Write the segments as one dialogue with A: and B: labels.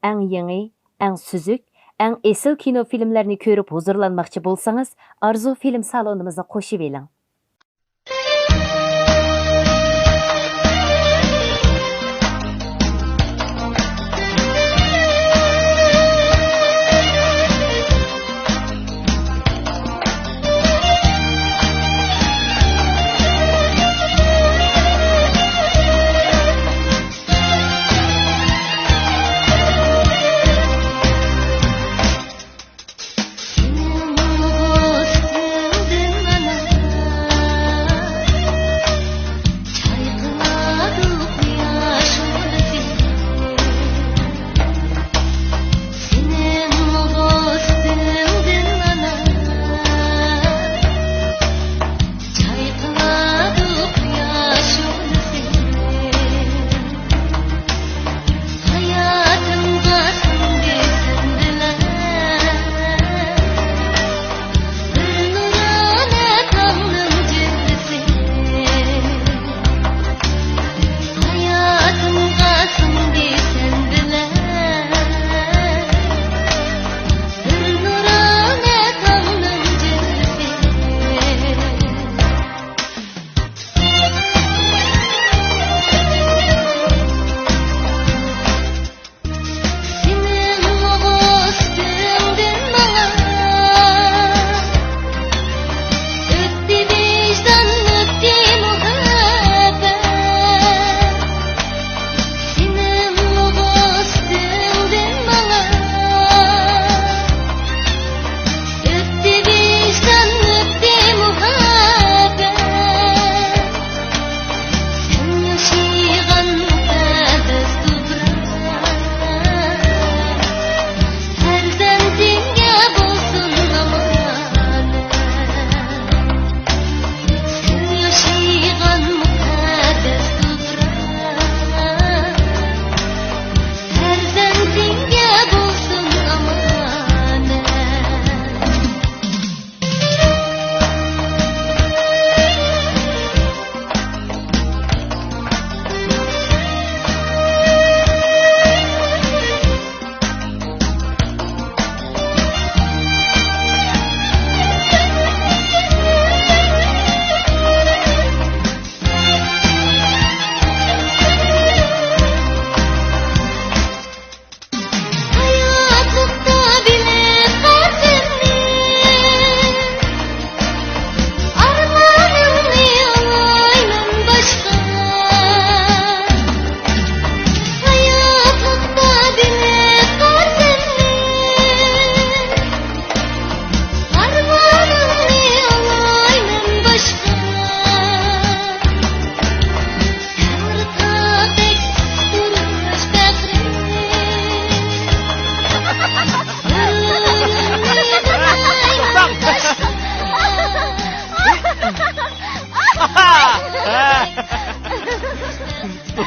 A: eng yangi, eng suzuk, eng esil kino filmlarini ko'rib huzurlanmoqchi bo'lsangiz, Arzu film salonimizga qo'shib eling.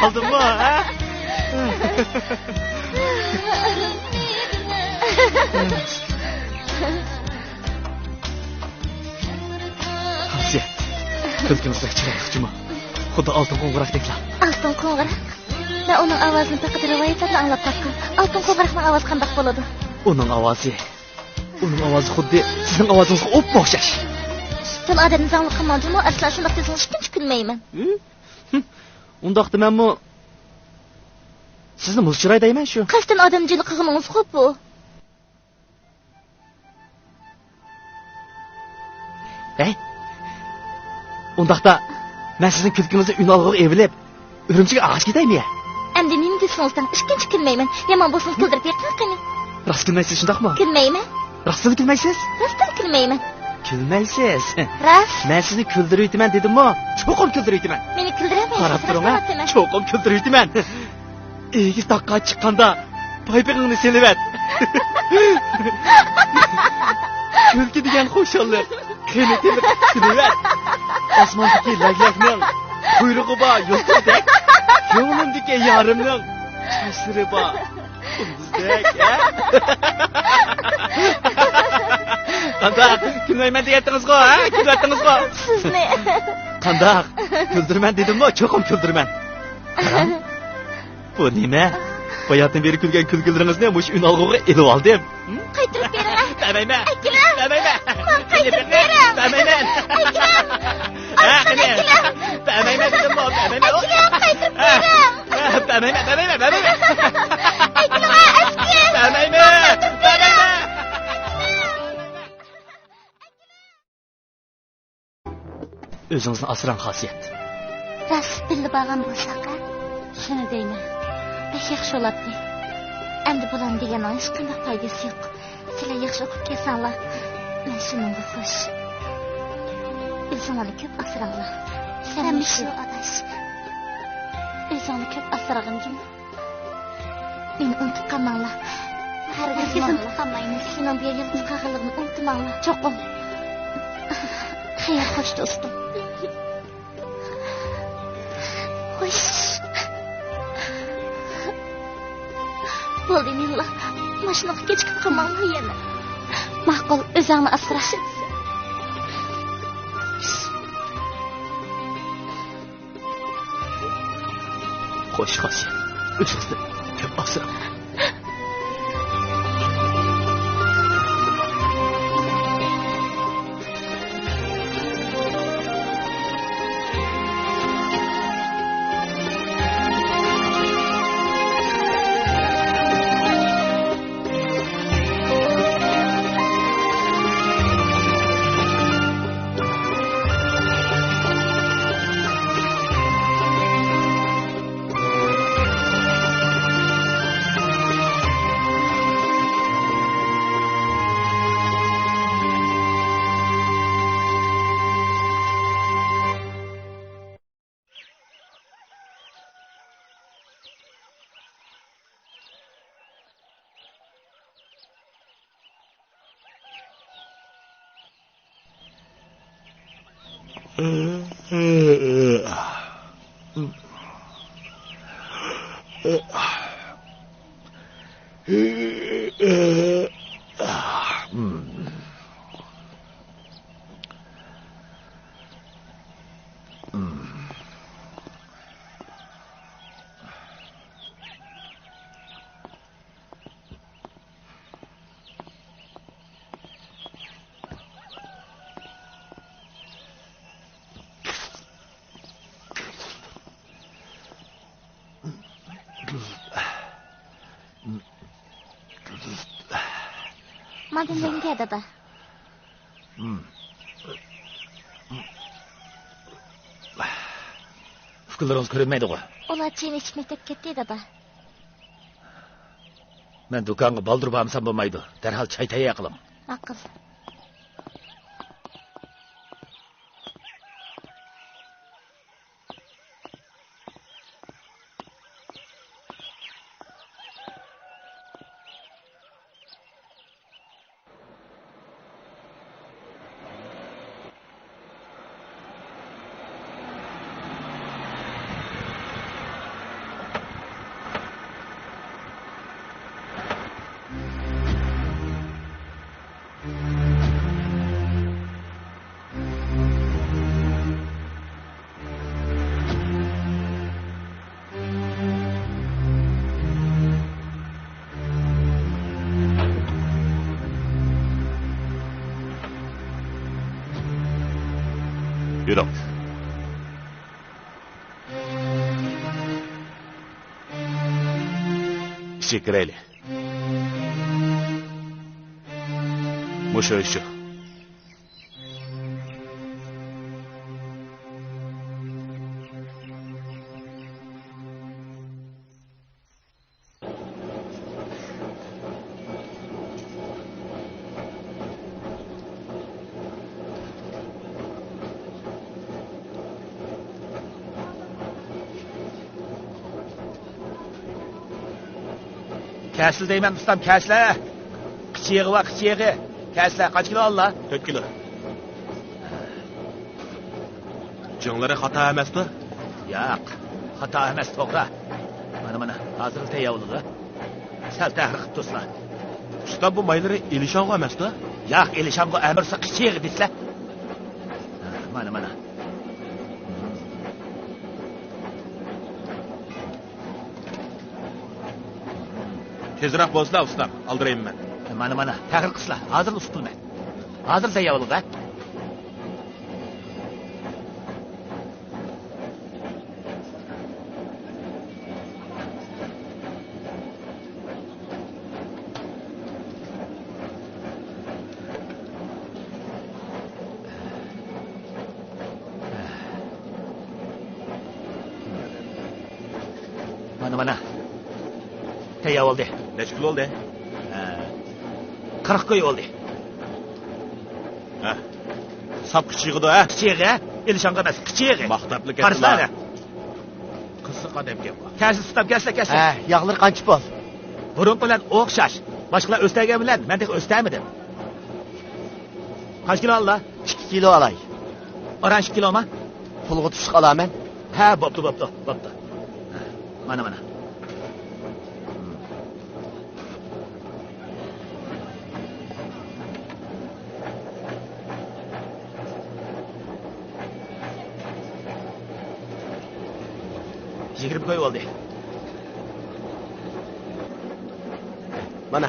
B: Aldın mı ha? Hasiye, külkümüzdeki çıraklıkçı mı? Xuda altın qo'ng'iroqdekla.
C: Altın qo'ng'iroq? Ben onun avazını faqat rivoyatlarda anglab topdim. Altın qo'ng'iroqning ovozi qanday bo'ladi?
B: Onun ovozi xuddi sizning ovozingizga o'pma o'xshash.
C: Sen adamni zangli qilmoqchimi? Aslan shunday desang hech kulmayman.
B: Undaqda menmi sizni muzchiray deyman shu.
C: Qasddan odam jini qilganingiz xo'p bu.
B: Undaqda men sizning kulkingizni Ünalg'aga evilib, Urumchiga ag'ach ketaymi?
C: Endi nima desingizdan hech kulmayman. Yomon bo'lsangiz kuldirib berqani.
B: Rost kulmaysiz shundaqmi?
C: Kulmayman.
B: Rostdan kulmaysiz?
C: Rostdan kulmayman.
B: Kulmaysiz.
C: Rost.
B: Men sizni kuldirayman dedim-mi? Cho'qim kuldirayman.
C: Meni kuldirmaysiz.
B: Qarab turing, cho'qim kuldirayman. Egiz taqqa chiqqanda paypig'ingni selivat. Kulki degan xo'shallik. Qani telib selivat. Osmondagi laglakning quyrug'i bor, yo'ldek. Ko'nglimdagi yarimning chashlari bor. Kunduzdek, Qandaq, kulmayman deyaptiniz-ku, ha? Kulyaptiniz-ku.
C: Sizni.
B: Qandaq, kuldirman dedim-mi? Cho'qim kuldirman. Qarang. Bu nima? Bayatdan beri kulgan kulgilaringizni mush unalg'uga elib oldim.
C: Qaytirib bering.
B: Bermayman.
C: Akram.
B: Bermayman.
C: Qaytirib bering.
B: Bermayman.
C: Akram.
B: Bermayman dedim bu. Bermayman.
C: Akram, qaytirib bering.
B: Bermayman.
C: Akram, askar.
B: Bermayman. O'zingizni asrang xosiyat.
C: Rost dilli bo'lgan bo'lsa-qa, shuni deyman. Besh yaxshi bo'ladi. Endi bularni deganing hech qanday foydasi yo'q. Sizlar yaxshi o'qib kelsanglar, men shuningga xush. O'zinglarni ko'p asranglar. Sen shu odash. O'zinglarni ko'p asrag'ingim. Meni unutib qolmanglar. Hargiz unutmaymiz. Sening bu yilqiz qag'illigini unutmanglar. Cho'qim. Xayr, xo'sh do'stim. Xo'sh. Bo'ldi, menlar. Mashinaga kechikib qolmanglar yana. Ma'qul, o'zingni asra.
B: Xo'sh xosiyat. O'zingizni ko'p asrang.
C: Madem menga dada.
B: Fikrlaringiz ko'rinmaydi-ku.
C: Ular cheni ichib maktab ketdi dada.
B: Men do'konga baldur bormsam bo'lmaydi. Darhol choy tayyor qiling.
C: Aql.
D: Yuring. Ishga kiraylik. Musho shu.
B: Kasıl deyman ustam, kasla. Qichig'i va qichig'i. Kasla qancha kilo oldi?
D: 4 kilo. Jonglari xato emasmi?
B: Yo'q, xato emas, to'g'ri. Mana hozir tayyorligi. Sal tahrir qilib tursa.
D: Ustam bu maylari Elishonga emasmi?
B: Yo'q, Elishonga amirsa qichig'i deslar. Mana.
D: Tezroq bo'lsa, ustam, oldirayman.
B: Mana, ta'xir qilsizlar. Hozir usitilman. Hozir tayyor bo'ling, Mana. Tayyor bo'ldi.
D: Necha kilo oldi?
B: 40 ko'y oldi.
D: Ha. Sap kichig'idi, ha?
B: Kichig'i, Elishonga emas, kichig'i.
D: Maqtabli
B: Qarasana.
D: Qiziq odam gap bor.
B: Kelsin tutab kelsa.
E: Ha, yağlar qancha bol?
B: Burun bilan o'xshash. Boshqalar o'stagan bilan mendek o'stamidim. Qancha kilo oldi?
E: 2 kilo alay.
B: Orange kilomi?
E: Pulga tushib qolaman.
B: Ha, bo'pti. Mana. Yigirib ko'y oldi.
E: Mana.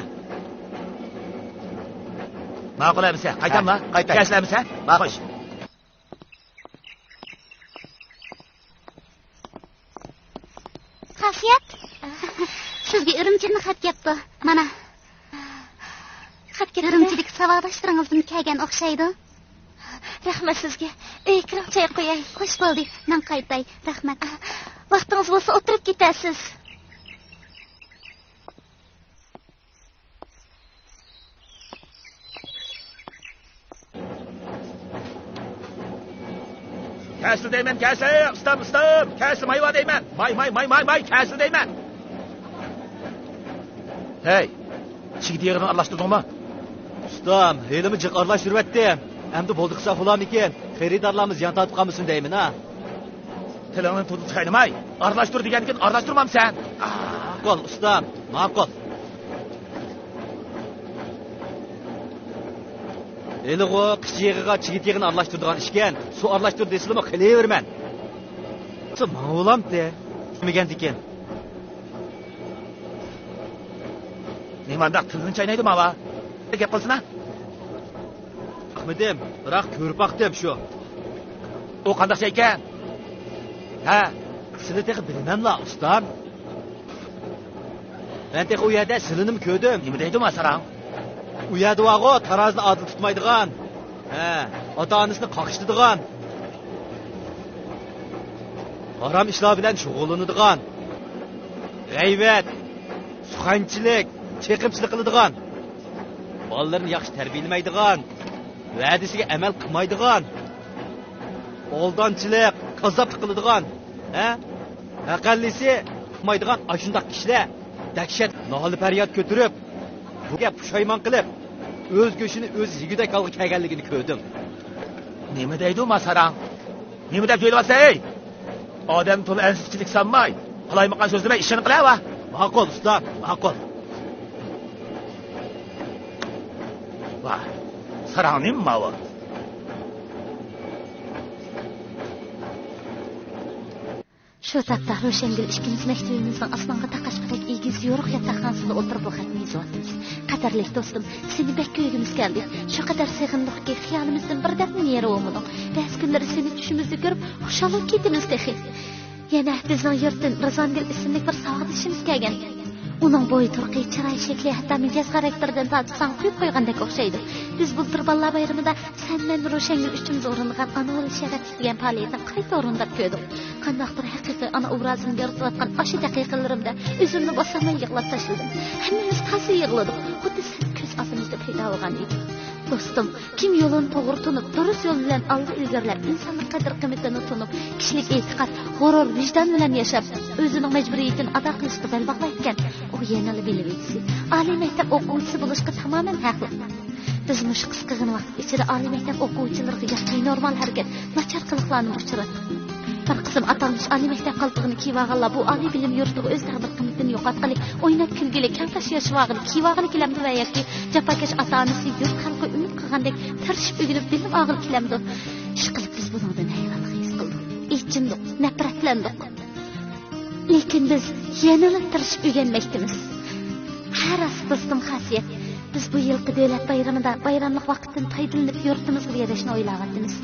B: Ma'qul emsa, qaytama?
E: Qaytay.
B: Kashlamisa?
E: Ma'qul.
B: Xo'sh.
C: Xasiyat. Sizga Urumchidan xat kelibdi. Mana. Xat kelib Urumchilik savodoshlaringizdan kelgan o'xshaydi. Rahmat sizga. Kirim choy qo'yay. Xush bo'ldik. Men qaytay. Rahmat. Vaqtingiz bo'lsa o'tirib ketasiz.
B: Kasli deyman, kasli. Ustam. Kasli mayva deyman. May, kasli deyman. Hey. Chigit yig'ini aralashtirdingmi?
E: Ustam, elimi jiq aralashtiribdim. Endi bo'ldi qilsa xulammikin. Xaridorlarimiz yan tatib qolmasin deyman, ha.
B: Tilingni tutib chiqaymay. Aralashtir degankin aralashtirmamsan.
E: Ma'qul, ustam, ma'qul. Eligo qichig'iga chigit yig'ini aralashtiradigan ishkan. Su aralashtir desilmi qilaverman. Ma'lulamdi. Degan ekan.
B: Nimandaq tilini chaynaydi mava? Gap qilsina.
E: Ahmedim, biroq ko'rib baqdim shu.
B: U qanday shay ekan? Ha,
E: Sizni tex bilmamla, ustam. Men tex u yerda silinib ko'rdim.
B: nima deydi masarang?
E: U yerda vaqo tarozini adil tutmaydigan. Ha, ota-onasini qaqishtiradigan. Haram ishlar bilan shug'ullanadigan. G'aybat, suxanchilik, chekimchilik qiladigan. Bolalarni yaxshi tarbiyalamaydigan, va'dasiga amal qilmaydigan. Oldonchilik, qazzoblik qiladigan. Ha? Aqallisi qilmaydigan ashundaq kishilar dahshat noli faryod ko'tarib, bunga pushaymon qilib, o'z go'shini o'z yigidek olib kelganligini ko'rdim.
B: Nima deydi masarang? Nima deb o'ylayapsan, ey? Odam to'la ansizchilik sanmay, qalaymaqan so'z demay ishini qilava.
E: Ma'qul, ustam, ma'qul.
B: Va, sarang nima bu?
C: Shu tapda Ro'shangil ikkimiz maktabimizning osmonga taqashqidek egiz yo'riq yotoqxonasida o'tirib bu xatni yozyapmiz. Qadrli do'stim, seni bak ko'ygimiz keldi. Shu qadar seg'indikki xiyolimizdan birdam yeri o'midi. Ba'zi kunlar seni tushimizda ko'rib, xusholib ketimiz texi. Yana bizning yurtdan Rizongil ismli bir savodishimiz kelgan. Uning bo'yi turqi, chiroy shakli hatto mijoz xarakteridan tatsan qo'yib qo'ygandek o'xshaydi. Biz bu Qurbanlar bayramida sen men Ro'shangil uchun o'rinlagan anoli sharaf degan faoliyatni qayta o'rindab ko'rdim. Qandaqdir haqiqiy ana obrazini yaratayotgan o'sha daqiqalarimda o'zimni bosamay yig'lab tashladim. Hammamiz qaysi yig'ladik. Xuddi sen ko'z oldimizda paydo bo'lgan edi. Do'stim, kim yo'lini to'g'ri tunib, durust yo'l bilan oldi ilgarilab, insonning qadr-qimmatini tunib, kishilik e'tiqod, g'urur, vijdon bilan yashab, o'zining majburiyatini ado qilishga bel bog'layotgan, u yanali bilibisi, oliy maktab o'quvchisi bo'lishga tamoman haqli. Biz mush qisqagina vaqt ichida oliy maktab o'quvchilariga yaxshi normal harakat, nachar qiliqlarni uchratdik. Bir qism atalmish oliy maktab qaltig'ini kiyvaganlar bu oliy bilim yurtiga o'z taqdir qimmatini yo'qotgani, o'ynab kulgili, kamtash yashvag'ini kiyvag'ini kilamdi va yoki jafokash ota-onasi yurt xalqi umid qilgandek tirishib o'g'ilib bilim og'il kilamdi. Ishqilib biz bundan hayronlik his qildik. Ichindik, nafratlandik. Lekin biz yana tirishib o'rganmoqdamiz. Rost do'stim Xasiyat. Biz bu yilgi davlat bayramida bayramlik vaqtdan foydalanib yurtimizga berishni o'ylayapmiz.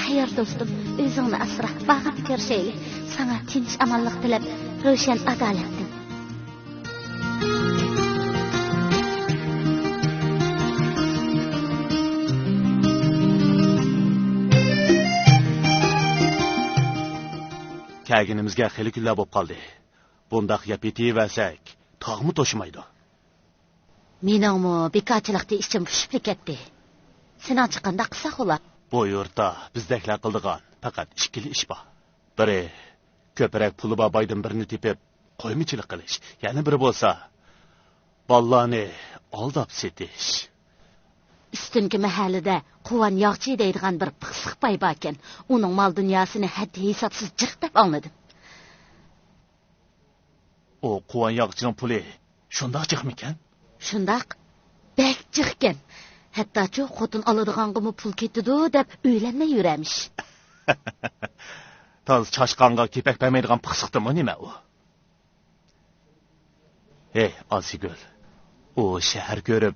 C: Xayr do'stim, o'zingni asra, baxtga kirishaylik. Sana tinch amonlik tilab, ro'shan adolatdan.
D: Kelginimizga xeli kunlar bo'lib qoldi. Bundaq yap etaversak, tog'mi to'shimaydi.
C: Meningmi bekorchilikda ishim pishib ketdi. Sen chiqqanda qilsa xo'la.
D: Bu yurtda bizdeklar qildigan faqat ikkili ish bor. Biri ko'proq puli bor boydan birini tepib qo'ymichilik qilish, yana biri bo'lsa bollarni aldab setish.
C: Üstünki mahallada Quvan Yog'chi deydigan bir piqsiq boy bor ekan. Uning mol dunyosini haddi hisobsiz jiq deb anladim.
D: O Quvan Yog'chining puli shundoq jiqmikan?
C: Shundoq bek jiq ekan. Hattochu xotin oladiganga pul ketdi deb o'ylanmay yuramish.
D: Toz chashqonga kepak bermaydigan piqsiqdimi nima u? Ey, Azigul. O shahar ko'rib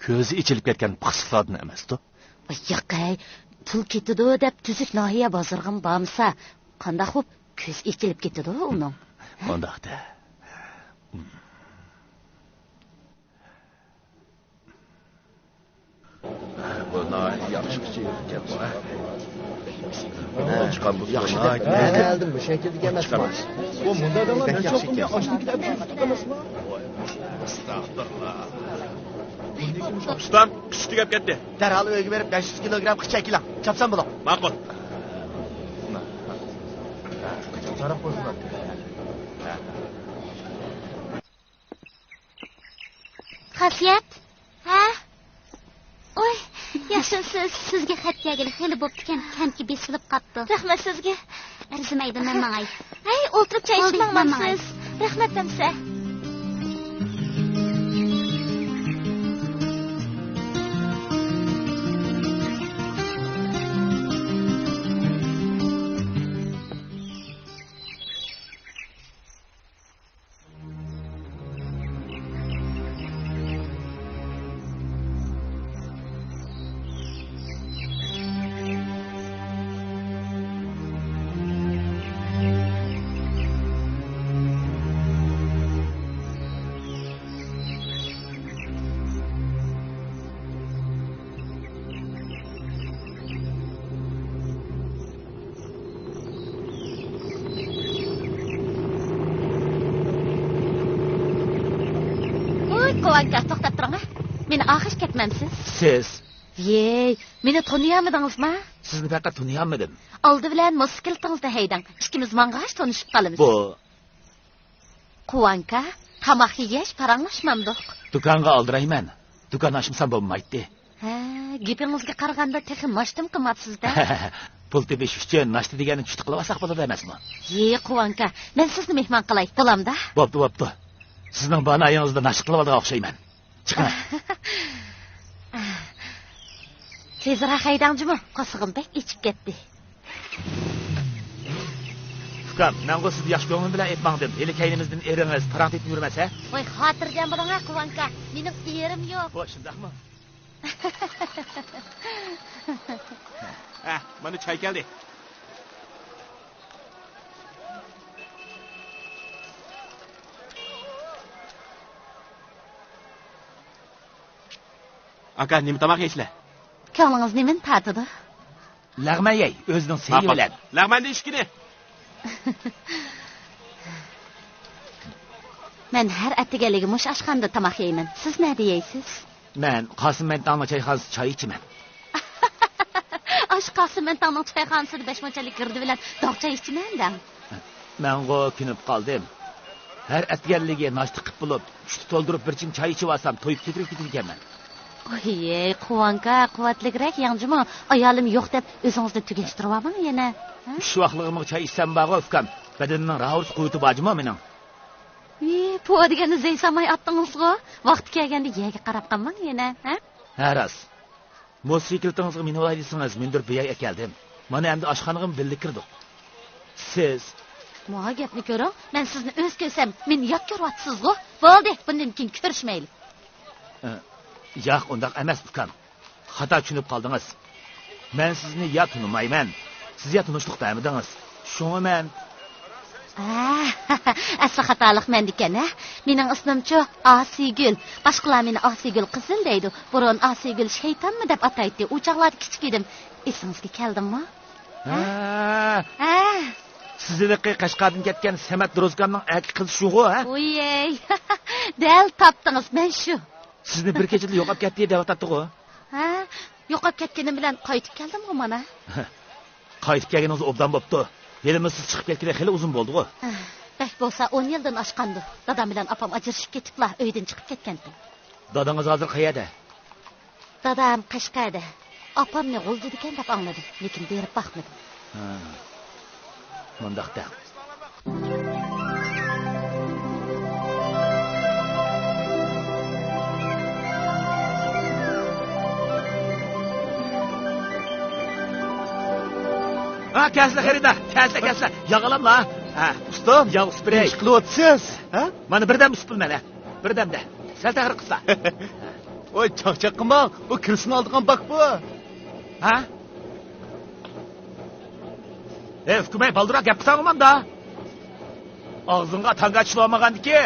D: ko'zi ichilib ketgan piqsiqlardan emas-ku.
C: Voy yo'qay, pul ketdi deb tuzuk nohiya bozorga bormasa, qanday xo'p ko'z ichilib ketdi uning.
D: Ondaqda. Buna yaxshi yurgan bu. Chiqqan bu yaxshi deb.
F: Ben aldım bu şekilde emas. Bu munda adamlar ben çok bunu açtım kitap tutamazmı?
D: Estağfurullah. Ustam, kuchli gap ketdi.
F: Darhol uyga berib 500 kilogram qich chakilang. Chapsam bo'lar.
D: Ma'qul.
F: Taraf qo'ysinlar.
C: Xasiyat? Ha? Oy, yaxshimsiz. Sizga xat kelgili xeli bo'pti ekan, kamki besilib qatdi. Rahmat sizga. Arzimaydi men mangay. Hey, o'tirib choy ichmoqmisiz? Rahmat tamsa. Quvanka to'xtab turing. Meni oxish ketmamsiz?
B: Siz
C: Yey, meni tanıyamidingizmi?
B: sizni faqat taniyolmadim.
C: Oldi bilan motosikletingizda haydang. Ikkimiz mang'ash tanishib qolamiz.
B: Bu
C: Quvanka, tamoq yegash paranglashmamdiq.
B: do'konga oldirayman. Do'kon ochmasam bo'lmaydi.
C: Ha, gapingizga qaraganda texi mashtum qilmabsiz-da.
B: Pul tepish uchun nashta deganni tushdi qilib olsak bo'ladi emasmi?
C: Yey, Quvanka, men sizni mehmon qilay, bo'lamda?
B: Bo'pti. Sizning bana ayingizda nashta qilib olgan o'xshayman. Chiqing.
C: Tezroq haydangchi-mi? Qosig'im bek ichib ketdi.
B: Ukam, men bu sizni yaxshi ko'nglim bilan aytmoqdim. Hali kaynimizdan eringiz tarant etib yurmasa?
C: Voy, xotirjam bo'ling, Quvanka. Mening erim yo'q.
B: Bu shundaqmi?
D: Mana choy keldi. Aka, nima tamoq yeysizlar?
C: Ko'nglingiz nimani tatidi?
B: Lag'ma yey, o'zining seyi bilan.
D: Lag'manda ishkini.
C: Men har attigaligi mush ashxonda tamoq yeyman. Siz nima yeysiz?
B: Men Qosim Mentangning choyxonasida choy ichaman.
C: Osh Qosim Mentangning choyxonasida beshmochalik girdi bilan dog'cha ichimanda.
B: Men go kunib qoldim. Har atganligi nashta qilib bo'lib, uchta to'ldirib bir chin choy ichib olsam, to'yib ketirib ketganman.
C: Oy, Quvanka, quvvatliroq yangjimi? Ayolim yo'q deb o'zingizni tugashtirib olmang yana.
B: Shu vaqtligimga choy ichsam bag'o ukam. Badanning rahat quvvati bojmi mening?
C: Bu degani zaysamay atdingizmi? Vaqti kelganda yerga qarab qolmang yana, ha?
B: Haras. Motosikletingizga minib olaysiz, mindirib biyay keldim. Mana endi oshxonaga birga kirdik. Siz
C: Mo'a gapni ko'ring. Men sizni o'z ko'rsam, men yot ko'ryapsiz-ku. Bo'ldi, bundan keyin ko'rishmaylik.
B: Yo'q, undaq emas, ukam. Xato tushunib qoldingiz. Men sizni ya tunimayman, siz ya tunishliq ta'midingiz. Shunga men
C: Asli xatolik mendikan, ha? Mening ismim-chu Osigul. Boshqalar meni Osigul qizim deydi. Burun Osigul shaytonmi deb ataydi. U chaqlarda kichik edim. Esingizga keldimmi?
B: Sizlarga Qashqardan ketgan Samat Durozganning aki qizi shu-ku, ha?
C: Uyey. Dal topdingiz, men shu.
B: Sizni bir kechada yo'qolib ketdi deb atadi-ku.
C: Ha? Yo'qolib ketganim bilan qaytib keldim-ku mana.
B: Qaytib kelganingiz obdan bo'pti. Elimiz siz chiqib ketganda xeyli uzun bo'ldi-ku.
C: Bak bo'lsa 10 yildan oshqandi. Dadam bilan opam ajrashib ketiblar, uydan chiqib ketgandi.
B: Dadangiz hozir qayerda?
C: Dadam Qashqarda. Opamni g'uldidi ekan deb angladim, lekin berib baxmadim.
B: Mundaqda. Kesle xaridor, kesle. Yağalamla.
D: Ustam,
B: yağ sprey.
D: ish qilyapsiz, ha?
B: Mana birdan uspil mana. Birdamda. Sal tag'ir qilsa.
D: Voy, chaqchaq qilmang. Bu kirsini oldigan bak bu.
B: Ha? Hukumay baldırak yapsan da. Ağzınga tanga çılamagandı ki.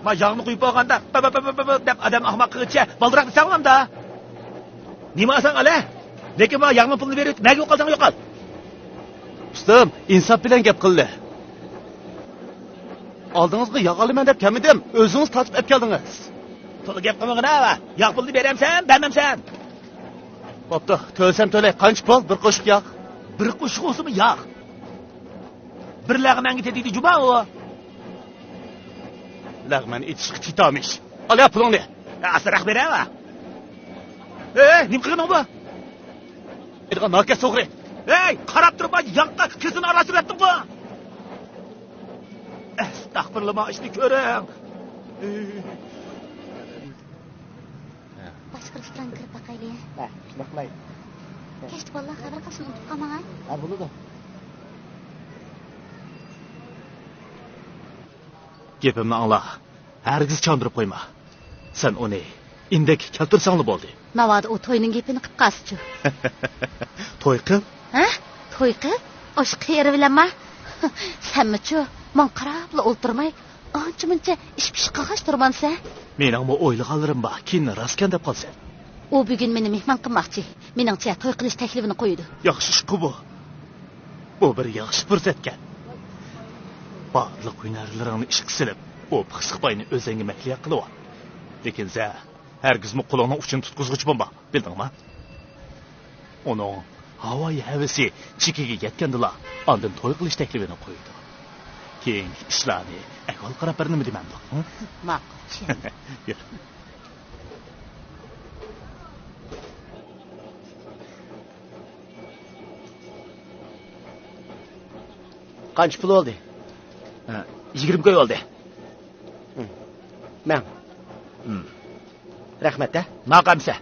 B: Ma yağını kuyup olganda dep adam ahmak kılıçça baldırak desan da. Nima asan ala? Lekin ma yağını pulunu verip nega yo'qolsang yo'qol.
D: Ustam, insof bilan gap qildi. Oldingizga yog' olaman deb kelmadim, o'zingiz tatib olib keldingiz.
B: To'la gap qilmagin ha. Yog' pulni beramsan, bermamsan.
D: Bo'pti, to'lsam to'lay, qancha pul? Bir qo'shiq yog'.
B: Bir qo'shiq o'simi yog'. Bir lag'manga tediydi juma o.
D: Lag'man etish qitamish. Ola pulingni.
B: Asraq berama. Nim qilgan bu?
D: Erga noka so'g'ri.
B: Qarab turib, yoqqa ko'zini aralashtiribdim ku. Astag'firullah, ishni ko'ring.
C: Boshqa restoran kirib baqayli.
F: Bakmayın.
C: Kechdi vallahi xabar qilishni unutib qolmang.
F: Ha bunu da.
D: Gapimni angla. Hargiz chondirib qo'yma. Sen uni indek keltirsangli bo'ldi.
C: Navoda u to'yning gapini qilib qaschu.
D: To'y qil?
C: Ha? To'y qilib? Osh qiyri bilanma? Senmi-chu, men qarabla o'ltirmay, ancha-muncha ish-pish qilg'ash turmansa.
D: Mening bu o'ylaganlarim bor, keyin rostkan deb qolsa.
C: U bugun meni mehmon qilmoqchi. Meningcha to'y qilish taklifini qo'ydi.
D: Yaxshi ish bu. Bu bir yaxshi fursatkan. Barliq hunarlaringni ishga silib, bu pixsiqbayni o'zingga mahliya qilib ol. Lekin sen hargizmi qo'lingni uchini tutqizg'ich bo'lma, bildingmi? Uning havoyi havasi chekiga yetgandilar, ondan to'y qilish taklifini qo'ydi. Keyin ishlarni ahvol qarab bir nima demandim.
C: Ma'qul.
D: Yur.
F: Qancha pul oldu?
B: 20 koy oldu.
F: Men. Rahmat da.
B: Maqamsa.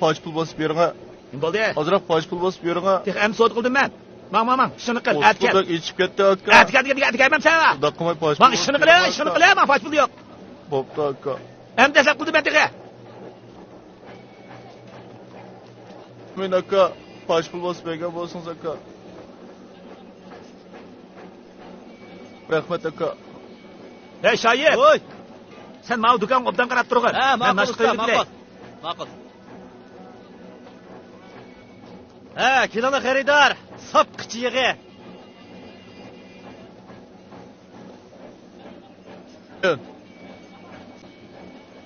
D: Poch pul bosib beringa.
B: Nim bo'ldi?
D: Ozroq poch pul bosib beringa.
B: Tex am sod qildim men. Mang, shuni qil.
D: Atga ichib ketdi aka.
B: Atga
D: Xudo qilmay poch.
B: Mang shuni qil, men poch pul yo'q.
D: Bo'pti aka.
B: Am dasab qildim men tex.
D: Men aka poch pul bosib bergan bo'lsangiz aka. Rahmat aka.
B: Shoyib.
E: Voy.
B: Sen mau do'kon obdan qarab turg'in.
E: Men ma'qul. Kelini xaridor, sop qichig'i.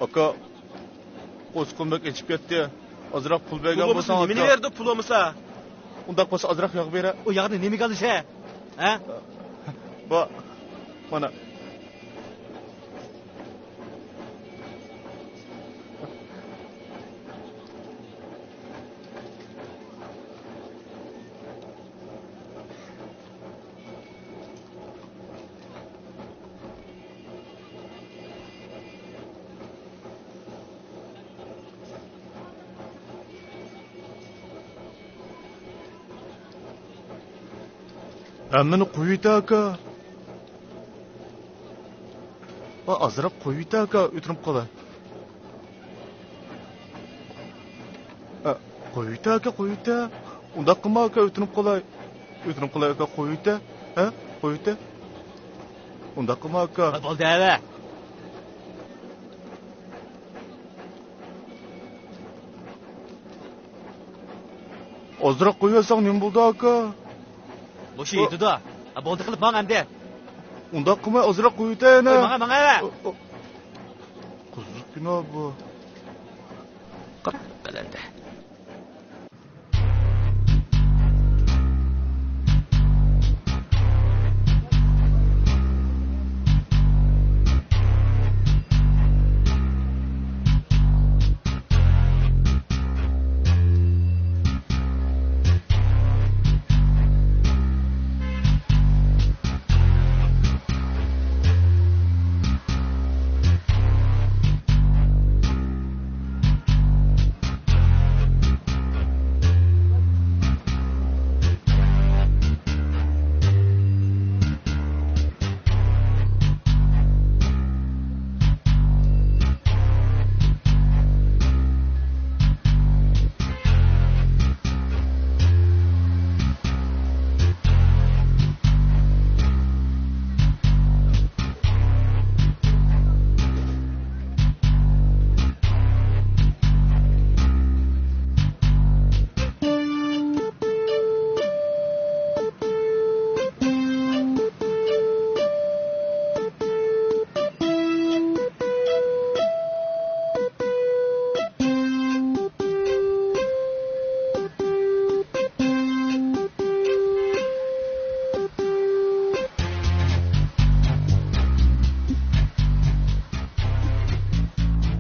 D: Aka, qo'sqinbek ichib ketdi. Ozroq pul bergan bo'lsang,
E: Nima berdi pul bo'lmasa?
D: Unda bo'lsa ozroq yog' bera.
E: U yog'ni nimaga olish-a? Ha?
D: Bu mana Ammani qo'yita aka. Va azroq qo'yita aka, o'tirib qolay.
F: Qo'yita aka, qo'yita. Unda qilma aka, o'tinib qolay. O'tinib qolay aka, qo'yita. Ha? Qo'yita. Unda qilma aka.
E: Bo'ldi ava.
F: Ozroq qo'yasan, nima bo'ldi aka?
E: Bo'shi yetdi-da. Bo'ldi qilib mang endi.
F: Unda qilmay ozroq qo'yita yana.
E: Mang ava.
F: Qiziqgina bu.
B: Qilindi.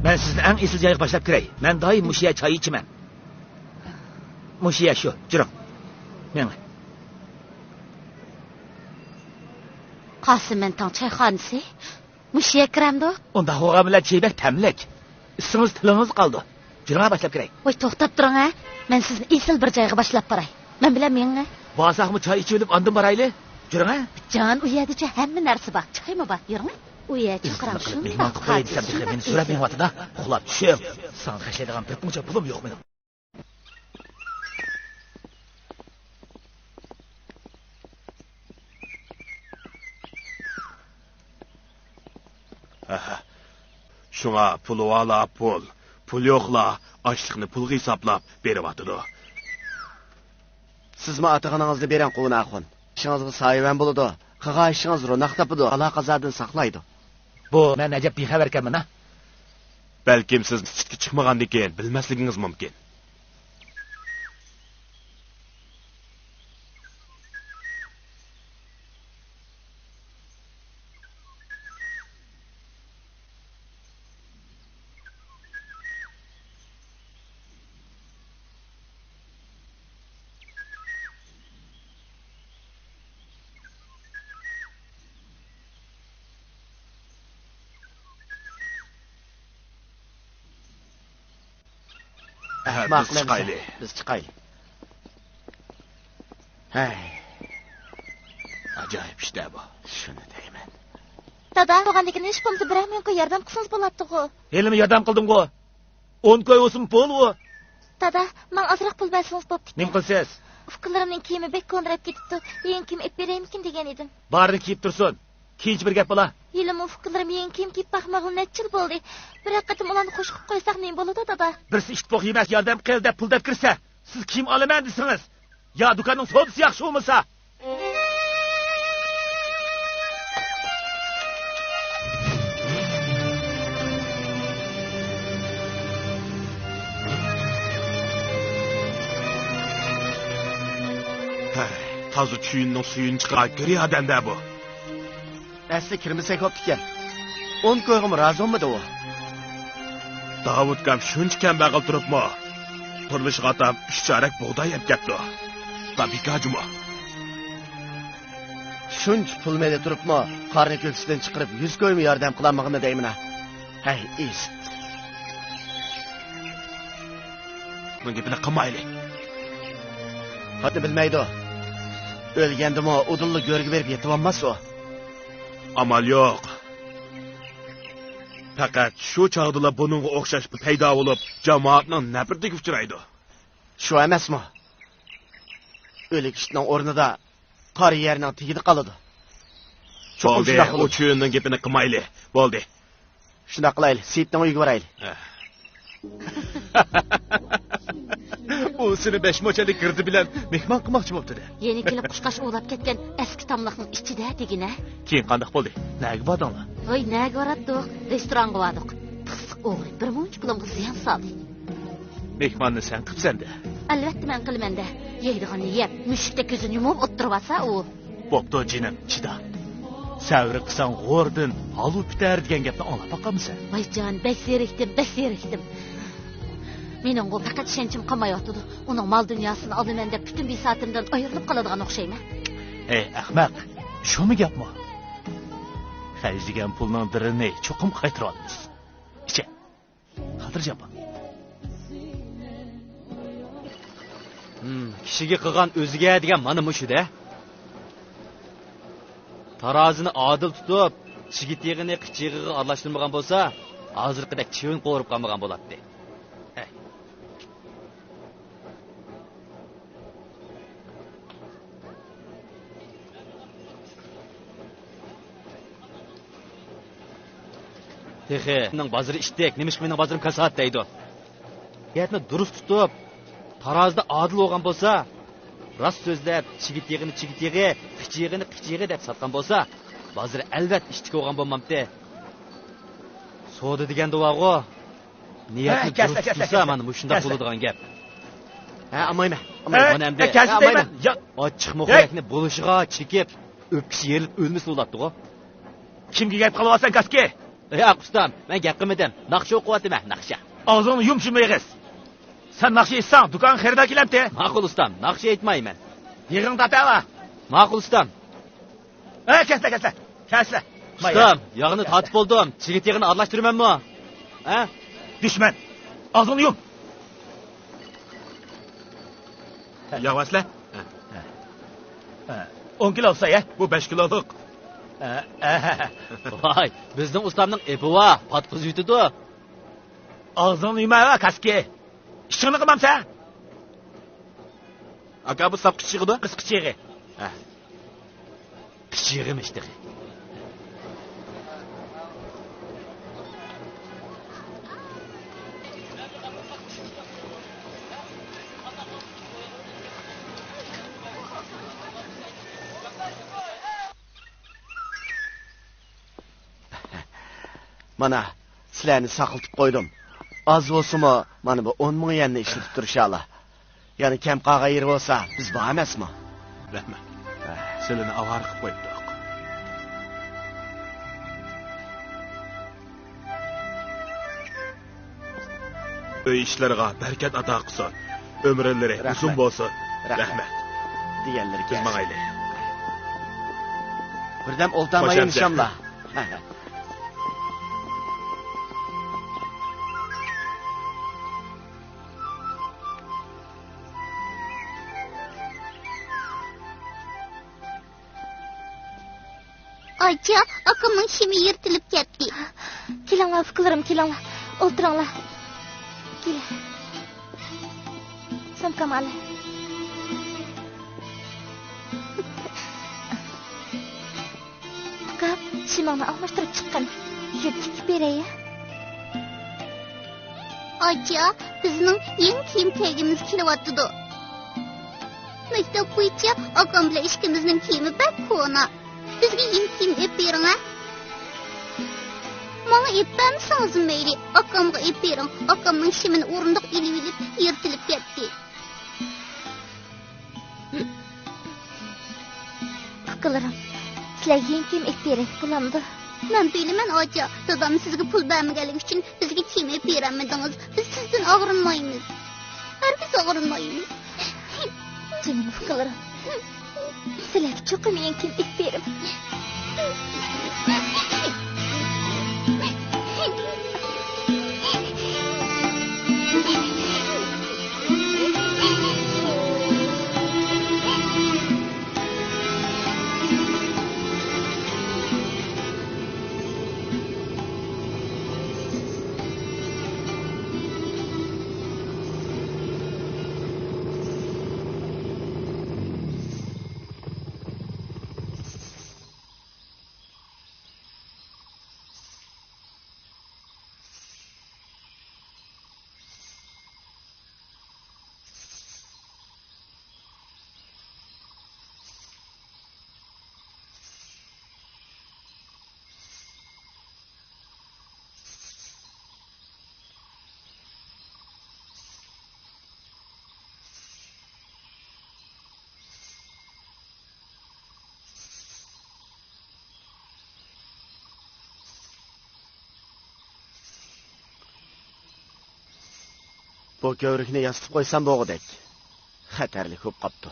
B: Ben sizin en esil joyiga başlap kiray. Ben doim mushiya choy ichaman. Mushiya shu, jiring. Meni.
C: Qosimentong choyxonasi. Mushiya kiramdi.
B: Unda ho'g'a bilan cheybak tamlik. Isingiz tilingiz qoldi. Jiringga başlap kiray.
C: Voy, to'xtab turing ha. Men sizni esil bir joyga boshlab boray. Men bilan menga.
B: Bosaqmi choy ichib olib andin borayli. Jiring ha.
C: Jon, u yerda hamma narsa bor. Choymi bor, yuring. U yer chiqaram shunday.
B: Mehmon qilib qo'yay desam, meni so'rab menyapti-da. Uxlab tushib, san qashlaydigan bir puncha pulim yo'q mening.
D: Şuna pulu ala pul. Pul yo'qla, ochliqni pulga hisoblab beryapti-da.
G: Sizmi atag'aningizni berang qo'naxon. İşingizga sahiban bo'ladi. Qilgan ishingiz ro'naq topadi, aloqalardan saqlaydi.
B: Bu men ajab bexabar ekanman ha.
D: Balkim siz chitga chiqmagandan keyin bilmasligingiz mumkin. Biz chiqayli.
G: Biz chiqayli. Hay,
D: Ajoyib ishda bu.
G: shuni deyman.
C: Dada, tug'anligini ish bo'lsa biraminku yordam qilsangiz bo'ladi-ku.
B: Elimi yordam qildim-ku. 10 koy o'sim pul-ku.
C: Dada, men ozroq pul bersangiz bo'pti.
B: Nim qilsiz?
C: Ukallarimning kiyimi bek konrab ketibdi. Yangi kiyim ib beraymikin degan edim.
B: Barini kiyib tursin. Keyinchi bir gap bo'la.
C: Yilim ukallarim yangi kiyim kiyib baxmag'il necha yil bo'ldi. Bir qatim ularni qo'shib qo'ysak nima bo'ladi, dada?
B: Birisi ishtiboq yemas yordam qil deb pul deb kirsa, siz kiyim olaman desangiz, yo do'konning savdosi yaxshi bo'lmasa,
D: Toza chuyinning suyini chiqarib ko'riy odamda bu.
G: Asli kirmasak bo'pti ekan. 10 ko'yg'im razomidi u?
D: Davud kam shuncha kambag'al turibmi? Turmushga atam 3 chorak bug'doy yeb ketdi. Tabikajmi?
G: Shuncha pul menda turibmi? Qarni ko'ksidan chiqarib 100 ko'ymi yordam qilamag'ini deyman. Hay, is.
D: Bunga buni qilmaylik.
G: Hatto bilmaydi. O'lgandimi, udulni go'rga berib yetib olmas u.
D: Amal yo'q. Faqat shu chog'da buningga o'xshash paydo bo'lib, jamoatning nafratiga uchraydi.
G: Shu emasmi? O'lik ishning o'rnida qari yerning tigidi qoladi.
D: Bo'ldi, o cho'yinning gapini qilmayli. Bo'ldi.
G: Shuna qilaylik, Seyitning uyiga boraylik.
D: U seni besh mo'chalik girdi bilan mehmon qilmoqchi bo'pti-da.
C: Yeni kelib qushqash o'lab ketgan eski tamliqning ichida degina.
D: Keyin qanday bo'ldi? Nega bordinglar?
C: Voy, nega boratdik? Restoranga bordik. Pixsiq o'g'ri bir muncha pulimga ziyon soldi.
D: Mehmonni sen qilibsan-da.
C: Albatta men qilmanda. Yeydigan yeb, mushukda ko'zini yumib o'tirib olsa u.
D: Bo'pti, jinim, chida. Savri qilsang g'o'rdin, halu bitar degan gapni anglab boqamsan.
C: Voy jon, besirikdim. Mening o faqat ishonchim qolmayotdi. Uning mol dunyosini olaman deb butun besotimdan ayrilib qoladigan o'xshayman.
D: Ey ahmoq, shumi gapmi? Xarjlagan pulning birini cho'qim qaytira olamiz. Ichi. Xotirjam bo'l.
E: Kishiga qilgan o'ziga degan mana mushu-da. Tarozini adil tutib, chigitigini qichig'iga aralashtirmagan bo'lsa, hozirgidek chivin qo'rib qolmagan bo'ladi. Texi, mening bozori ishtek, nimish mening bozorim kasat deydi. Gapni durust tutib, tarozida adil bo'lgan bo'lsa, rost so'zlab, chigitigini, qichig'ini deb sotgan bo'lsa, bozor albat ishtik bo'lgan bo'lmamdi. So'di degan duo'g'o, niyatni durust tutsa, mana shunday bo'ladigan gap.
G: Ha, amayman.
E: Mana endi ochiq muhayakni bo'lishiga chekib, o'pkishi yerilib o'lmisi bo'ladi-ku.
B: Kimga gap qilyapsan, kaski?
E: Yo'q, ustam, men gap qilmadim. Naqsha o'qiyapman, naqsha.
B: Og'zingni yum shumaygiz. Sen naqsha etsan, do'kon xaridor kelamdi.
E: Ma'qul ustam, naqsha aytmayman.
B: Yig'ing topava.
E: Ma'qul ustam.
B: Kesla.
E: Ustam, yog'ni tatib bo'ldim. Chigitigini aralashtirmanmi? Ha?
B: Dushman. Og'zingni yum.
D: Yog'asla.
B: 10 kilo olsa ya.
D: Bu 5 kiloluk.
E: Voy, bizning ustamning epiva, patqiz yutidi.
B: Og'zingni yumava, kaski. Ishingni qilmamsan?
D: Aka bu sap kichig'ida?
B: Qiz kichig'i.
E: Kichig'im ishti.
G: Mana sizlarni saqiltib qo'ydim. Az bo'lsa-mu, mana bu 10 ming yenni ishlatib turishadi. Ya'ni kam qolgan yer bo'lsa, biz bu emasmi?
D: Rahmat. Silini avar qilib qo'yibdi. Uy ishlariga barakat ato qilsin. Umrlari uzun bo'lsin. Rahmat.
G: Deganlar
D: Biz mangayli.
G: Birdam o'ltamayin inshaalloh.
C: Ayça, akamın şimi yırtılıp ketdi. Kelinglar, fikrlarim, kelinglar. O'tiringlar. Kel. Sumkam al. Akam, shimoni almashtirib chiqqan. Yurtib beray. Ayça, bizning eng kiyim tegimiz kelyapti-da. Maktab bo'yicha akam bilan ishimizning kiyimi bak ko'na. Bizga kim ep bering, ha? Mana epam sozim meyli. Akamga ep bering. Akamning shimini o'rindiq ilib yirtilib ketdi. Fikrlarim. Sizlarga kim ep bering bulamdi? Men bilaman, ocha. Dadam sizga pul bermaganligi uchun bizga kim ep beramidingiz? Biz sizdan og'rinmaymiz. Hargiz og'rinmaymiz. Jinim fikrlarim. Sizlarga cho'qim kim ep berim.
G: Bu kövrükni yastıp koysam bo'g'idek. Xatarli ko'p qopti.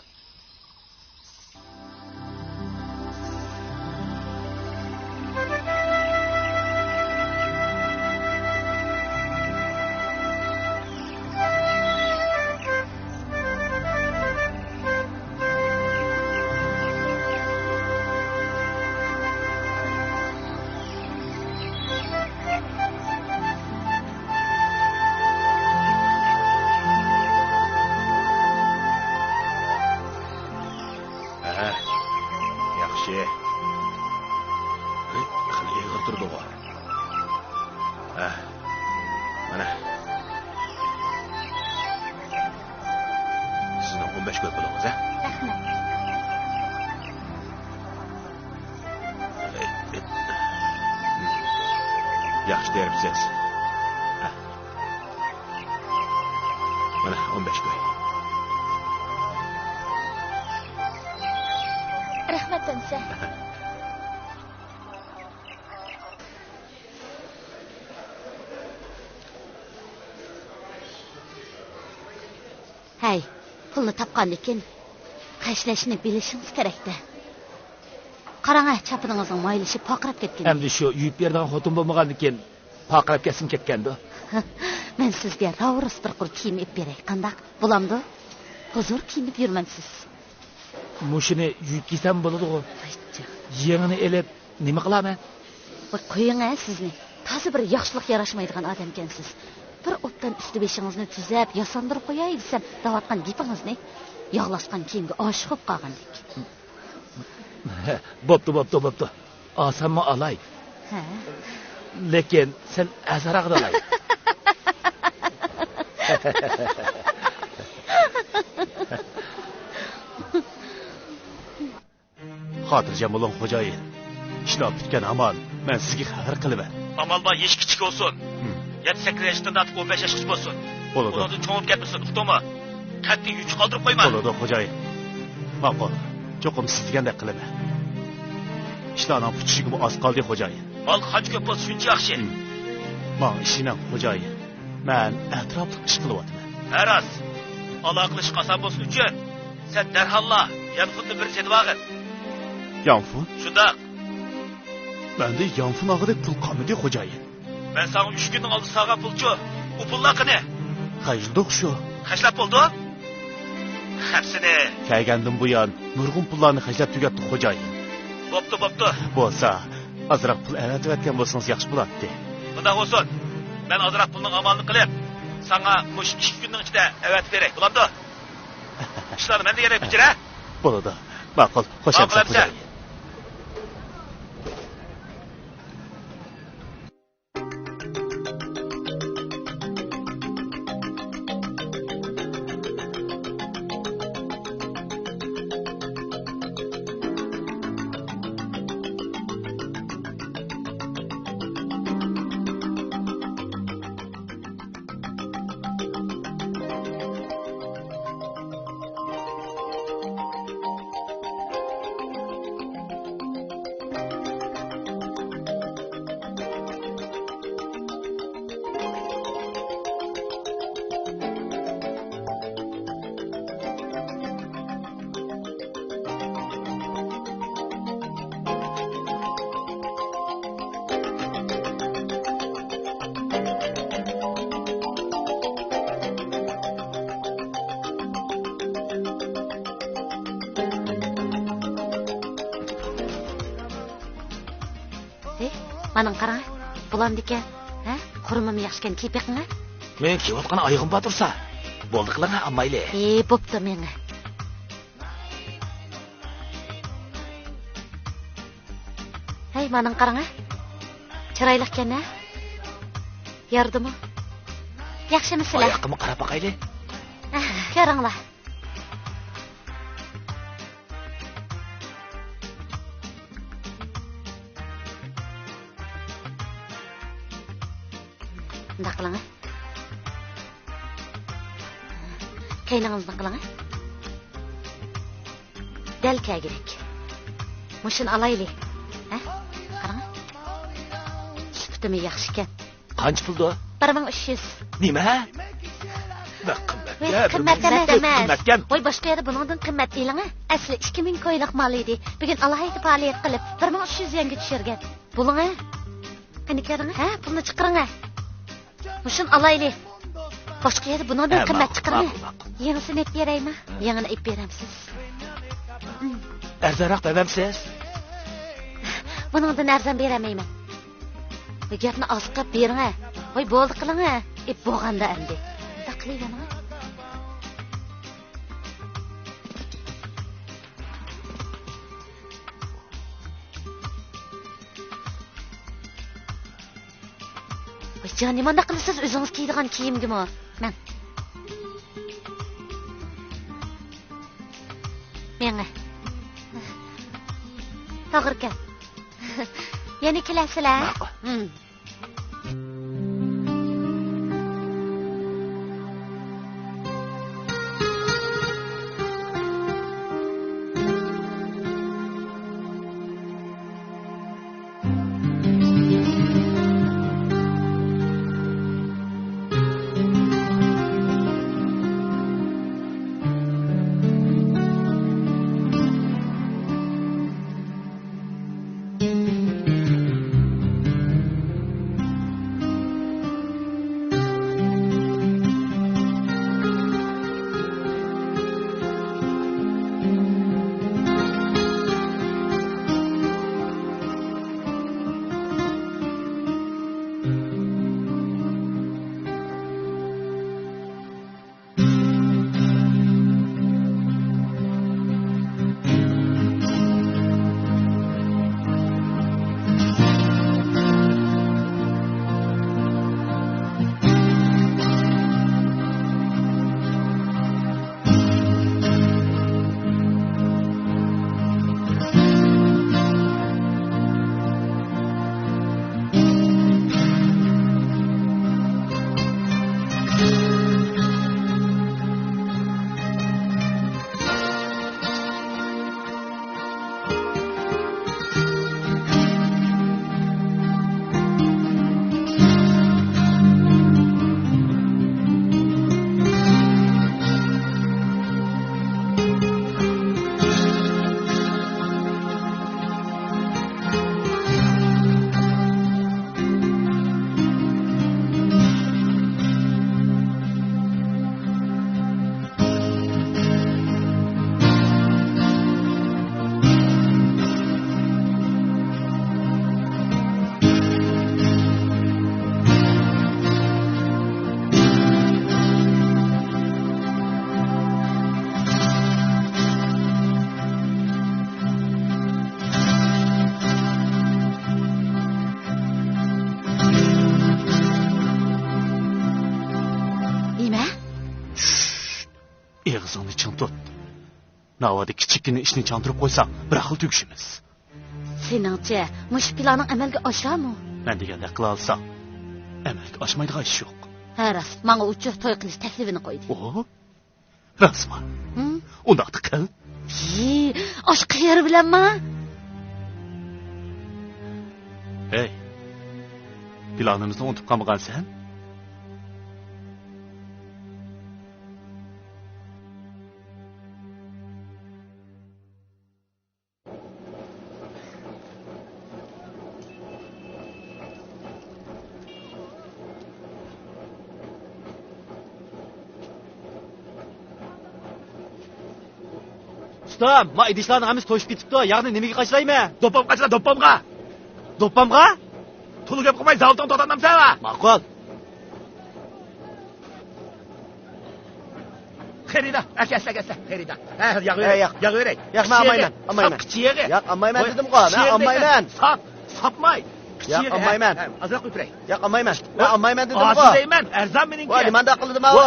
D: Yaxshi. Qil eg'ir turdi bu. Mana. Sizning 15 ko'p bo'lingiz, a?
C: Rahmat.
D: Yaxshi deribsiz. Mana 15 ko'y.
C: Rahmat tansa. Hay, pulni topgandan keyin qashlashni bilishingiz kerak-da. Qarang, chapiningizning moylishi poqirab ketgan.
B: Endi shu yuyib bergan xotin bo'lmagandan keyin poqirab ketsin ketgandi.
C: Men sizga ravris bir qur kiyim ip beray. Qandaq bo'lamdi? Huzur kiyinib yurmansiz.
B: Mushini yuyib kiysam bo'ladi-ku. Yengini elib nima qilaman?
C: Voy qo'ying sizni. Ta'zi bir yaxshilik yarashmaydigan odam ekansiz. Bir o'tdan usti beshingizni tuzab, yasandirib qo'yay desam, davatgan gapingizni yog'lashgan kiyimga oshiq bo'lib qolgandik.
B: Bo'pti. Osammi olay.
C: Ha.
B: Lekin sen azaraq olay.
D: Xotirjam bo'ling xo'jayin. Ishlab bitgan amal men sizga xabar qilaman.
B: Amal bor, yesh kichik olsun. 7-8 yoshdan tortib 15 yoshgacha bo'lsin.
D: Bo'ladi.
B: Ularni cho'ngib ketmasin, uqdimi? Qattiq yuch qoldirib qo'yma.
D: Bo'ladi xo'jayin. Ma'qul. Cho'qim siz degandek qilaman. Ishlarning puchishiga oz qoldi xo'jayin.
B: Mal qancha ko'p bo'lsa shuncha yaxshi.
D: Men ishinam xo'jayin. Men atrofli ish qilyapman.
B: Haras. Aloqalash oson bo'lsin uchun sen darhalla yanfutni bir setib olgin.
D: Yanfun?
B: Shunda
D: Menda yanfun og'idek pul qolmadi xo'jayin.
B: men sana 3 kunning oldin sog'an pulchi. U pullar qani?
D: Qayerdoq shu?
B: Xashlab bo'ldi? Hepsini.
D: Kelgandim bu yan nurg'un pullarni xajlab tugatdi xo'jayin.
B: Bo'pti.
D: Bo'lsa, azroq pul avatayotgan bo'lsangiz yaxshi bo'lardi.
B: Bunda olsun. Ben azroq pulning amalini qilib, sana mush 2 kunning ichida avatib beray. Bo'lamdi? Ishlarni men deganday bichira.
D: Bo'ladi. Ma'qul, xo'shamsan xo'jayin.
C: Maning qarang, bulamdi ekan. Ha? Qurmam yaxshikan kiypaqingga.
B: Men kiyotgan oyog'im bor tursa, bo'ldi qiling ammayli.
C: Bo'pti menga. Hey, maning qarang. Chiroyli ekan-a? Yordimi? Yaxshimisizlar?
B: Oyoqimni qarab boqayli.
C: Ko'ringlar. Bunday qiling. Kayningizni qiling. Dal kerak. Mushin alayli. Ha? Qarang. Sifatimi yaxshi ekan.
B: Qancha puldi?
C: 1300.
B: Nima?
C: Qimmat emas.
B: Qimmatgan.
C: Voy boshqa yerda buningdan qimmat eling. Asli 2000 ko'yliq mol edi. Bugun alohida faoliyat qilib 1300 yanga tushirgan. Buling. Qani ko'ring, ha, pulni chiqiring. Mushun alayli. Boshqa yerda buningdan qimmat chiqiring. Yangisini ep beraymi? Yangini ep beramsiz.
B: Arzonroq bermamsiz?
C: Buningdan arzon beramayman. Bu gapni osqab bering. Voy bo'ldi qiling. Ep bo'lganda endi. Taqlayman. Jon, nimanda qilasiz o'zingiz kiydigan kiyimgimi? Men. Menga. To'g'ri ekan. Yana kelasizlar?
D: Eg'zingni chin tut. Navoda kichikgina ishni chandurib qo'ysang, bir xil tugishimiz.
C: Seningcha, mush planning amalga oshami?
D: Men deganda qila olsam, amalga oshmaydigan ish yo'q.
C: Ha, rost, menga uch to'y qilish taklifini qo'ydi.
D: O, rasman. Undaqda qil.
C: Osh qayeri bilanmi?
D: Hey. Planimizni unutib qolmagansan?
E: Ustam, ma idishlarning hammasi to'shib ketibdi. Ya'ni nimaga qachirayman?
B: Do'ppam qachira, do'ppamga.
E: Do'ppamga?
B: To'liq gap qilmay, zavtdan to'xtatmamsan.
E: Ma'qul.
B: Xerida, akasla. Xerida. Ha,
G: yoq.
B: yag'veray.
G: Yoq, men olmayman.
B: Qichiyag'i.
G: Yoq, olmayman dedim-ku, men olmayman.
B: Sapmay.
G: Yoq, olmayman.
B: Azroq o'piray.
G: Yoq, olmayman. Men olmayman dedim-ku.
B: Azil deyman, arzon meningki.
G: Voy, nimanda qildim avo?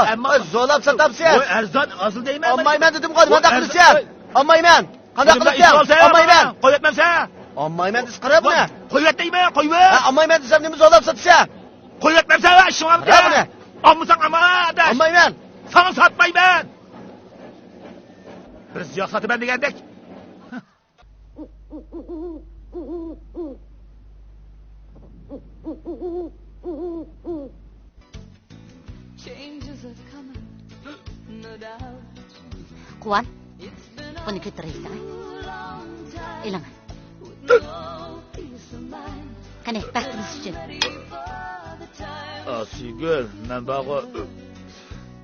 G: Zo'lab satabsiz.
B: Voy, arzon azil deyman.
G: Olmayman dedim-ku, nimanda qilsiz? Olmayman. Qanday qilsiz? Olmayman.
B: Qo'yatmamsan.
G: Olmayman desiz qarab buni.
B: Qo'yat deyman, qo'yver.
G: Ha, olmayman desam nima zo'lab satsa?
B: Qo'yatmamsan, ishimga.
G: Qarab buni.
B: Olmasang amada.
G: Olmayman.
B: Sana satmayman. Bir ziyoq sotaman degandek.
H: Changes are coming.
C: Kuvan, bunu götüreysen. İlan. Qani, baxtimiz uchun.
B: Asigül, men bağı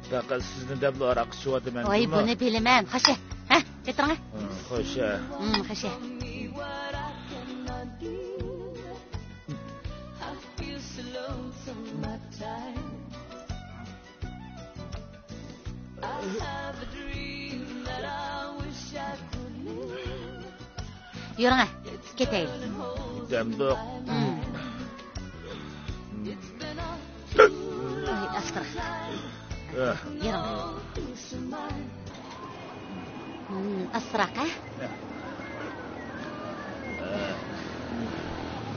B: faqat sizni deb aroq ichyotiman.
C: Voy, buni bilaman. Xosha. Ha, o'tiring.
B: Xo'sh.
C: Xosha. Yuring, ketaylik.
B: Demdoq.
C: Voy, astag'firullah. Yuring. Asraqa.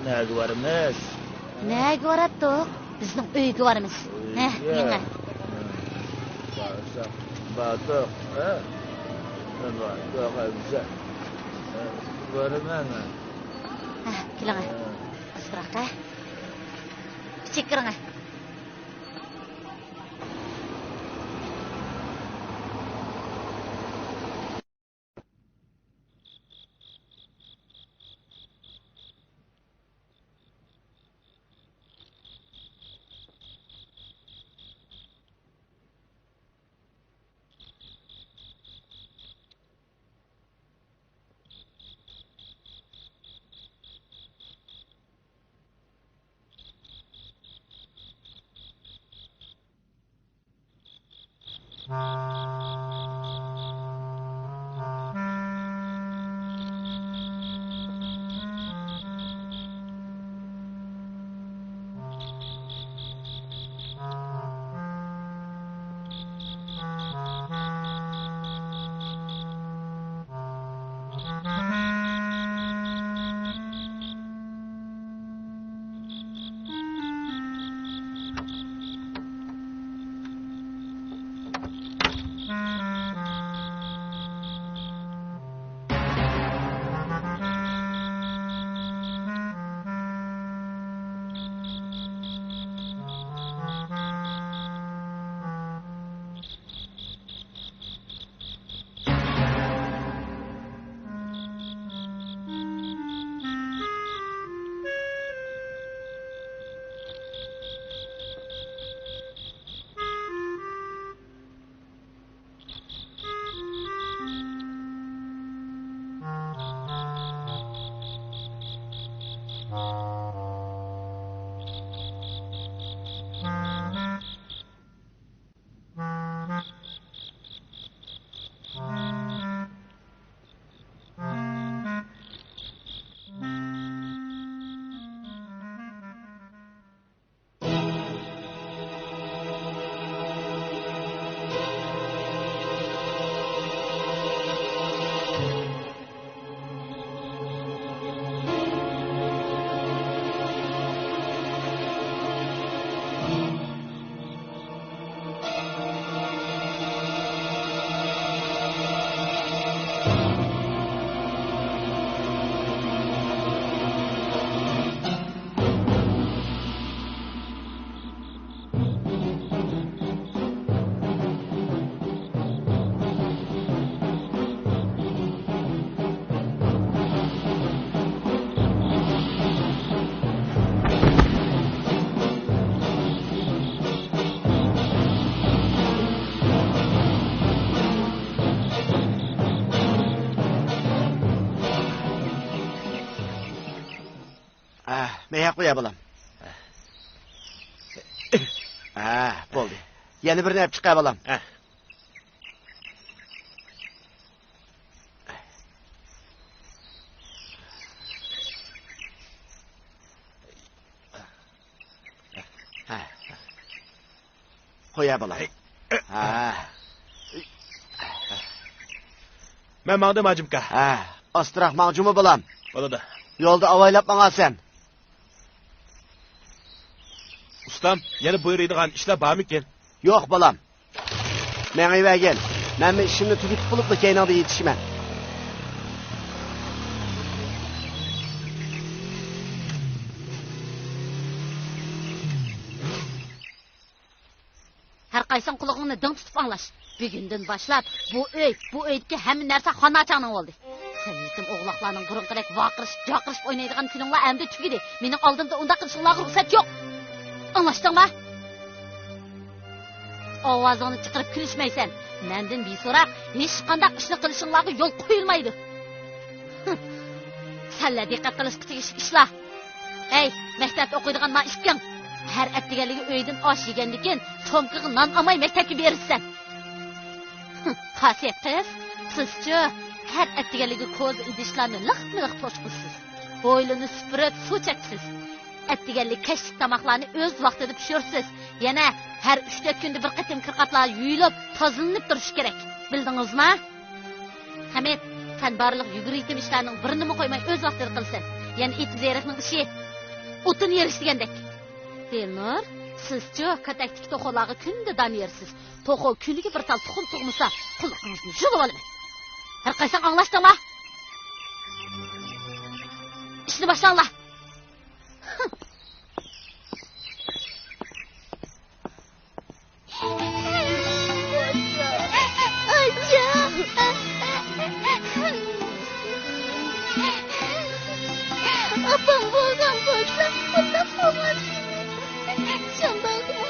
B: Nega boramiz?
C: Nega boradiq? Bizning uyga boramiz. Ha, menga.
B: Batık, ha? Batık bize. Boraman.
C: Ha, keling. Asraqa. Kichikring.
G: Meya qo'ya bolam. Bo'ldi. Yana bir nap chiqa bolam. Qo'ya bolam.
D: Men mağdım acımka.
G: Ostroq mavjumi bolam.
D: Bo'ladi.
G: Yo'lda avaylab mang'asan.
D: Ustam, yana buyuradigan ishlar bormikin?
G: Yo'q bolam. Men uyga gel. Men ishimni tugatib qilib keyningda yetishiman.
C: Har Harqaysan qulog'ingni ding tutib anglash. Bugundan boshlab bu uydagi hamma narsa xonachangning bo'ldi. Sen yetim o'g'loqlarning burunqirak vaqirishib o'ynaydigan kuninglar endi tugidi. Mening oldimda unda qilishinglarga ruxsat yo'q. Anlashdingmi? Ovozingni chiqarib kulishmaysan. Mendan beso'roq hech qanday ishni qilishinglarga yo'l qo'yilmaydi. Senlar diqqat qilishga tegishli ishlar. Ey, maktabda o'qiydigan ma ishking. Har attiganligi uydan osh yegandan keyin so'mqiga non olmay maktabga berishsan. Xasiyat qiz, sizchi har attiganligi ko'z idishlarni liq-liq to'shqisiz. Bo'ylini supurib suv cheksiz. Attiganlik kashlik tomoqlarni o'z vaqtida pishirsiz. Yana har 3-4 kunda bir qatim kirqatlar yuyilib, tozalanib turish kerak. Bildingizmi? Hamid, sen barliq yuguritim ishlarning birini qo'ymay o'z vaqtida qilsin. Yana it zerikning ishi o'tin yerish degandek. Dilnur, sizchi kataktik to'xolarga kunda dam yersiz. To'xo kuniga bir tal tuxum tug'masa, quloqingizni yulib olaman. Har qaysan anglashdingmi? Ishni boshlanglar.
H: Apam bo'lgan bo'lsa, uzoq bo'lmasin. Shundaqmi?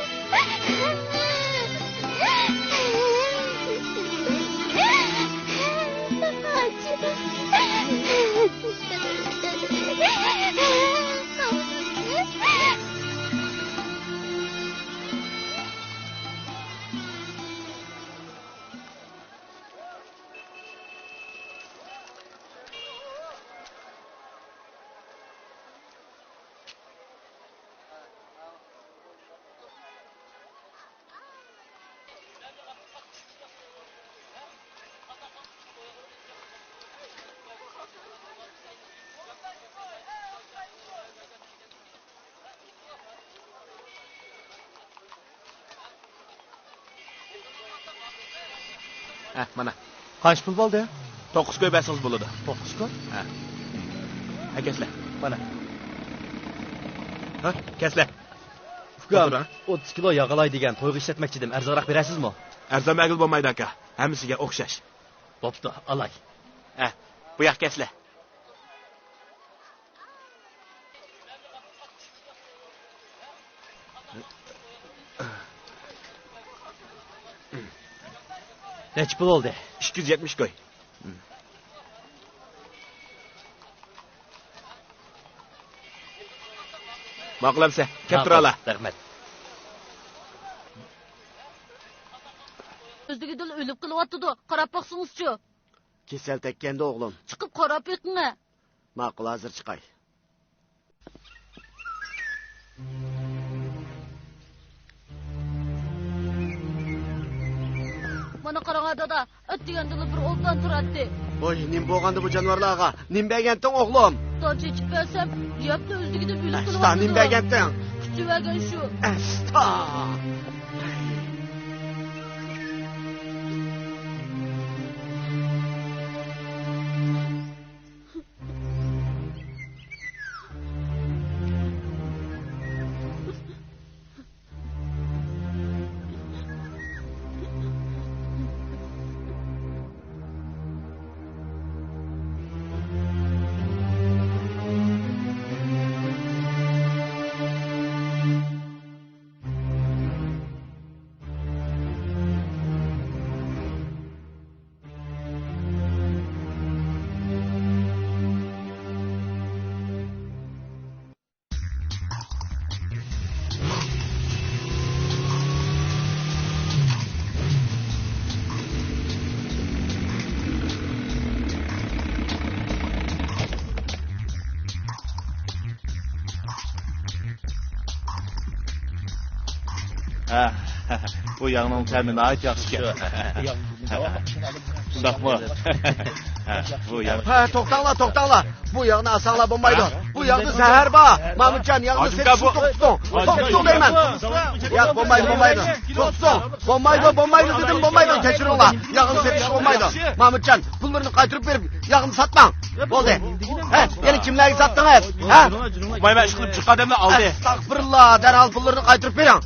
B: Mana.
G: Qancha pul bo'ldi?
B: 9 ko'y bersangiz bo'ladi.
G: 9 ko'y?
B: Ha. Keslar.
G: Mana.
B: Ha, keslar.
E: Ukam, 30 kilo yog'ilay degan to'yga ishlatmoqchi edim. Arzonroq berasizmi?
B: Arzamagil bo'lmaydi aka. Hammasiga o'xshash.
E: Bo'pti, olay.
B: Ha, bu yoq keslar.
E: Necha pul oldi?
B: 270 ko'y. Maqlamsa, keltirala.
E: Rahmat.
C: O'zligidil o'lib qilyapti-da, qarab boqsingizchi.
G: Kesal tekkanda o'g'lim.
C: Chiqib qarab yiqinga.
G: Ma'qul, hozir chiqay.
C: Mana qarang dada, o'tdigandili bir o'ldan turadi.
G: Voy, nim bo'lganda bu jonivorlarga? Nim berganting o'g'lim?
C: To'chi chiqib kelsam, yapti o'zligida o'lib
G: Asta
C: qilyapti.
G: nim berganting?
C: Kuchivagan shu.
G: Asta.
D: Bu yağının təmini ait yaxşı ki. Şundaqmı? Bu yağ.
G: Ha, to'xtanglar. Bu yog'ni asanglar bo'lmaydi. Bu yog'da zahar bor. Mahmudjon, yog'ni sen to'xtung deyman. Yo'q, bo'lmaydi. To'xtung. Bo'lmaydi dedim, bo'lmaydi. Kechiringlar. Yog'ni setish bo'lmaydi. Mahmudjon, pullarni qaytarib berib, yog'ni sotmang. Bo'ldi. Ha, yana kimlarga sotdingiz? Ha?
B: Mayma ish qilib chiqqan odamlar oldi.
G: Astag'firullah, darhol pullarni qaytarib bering.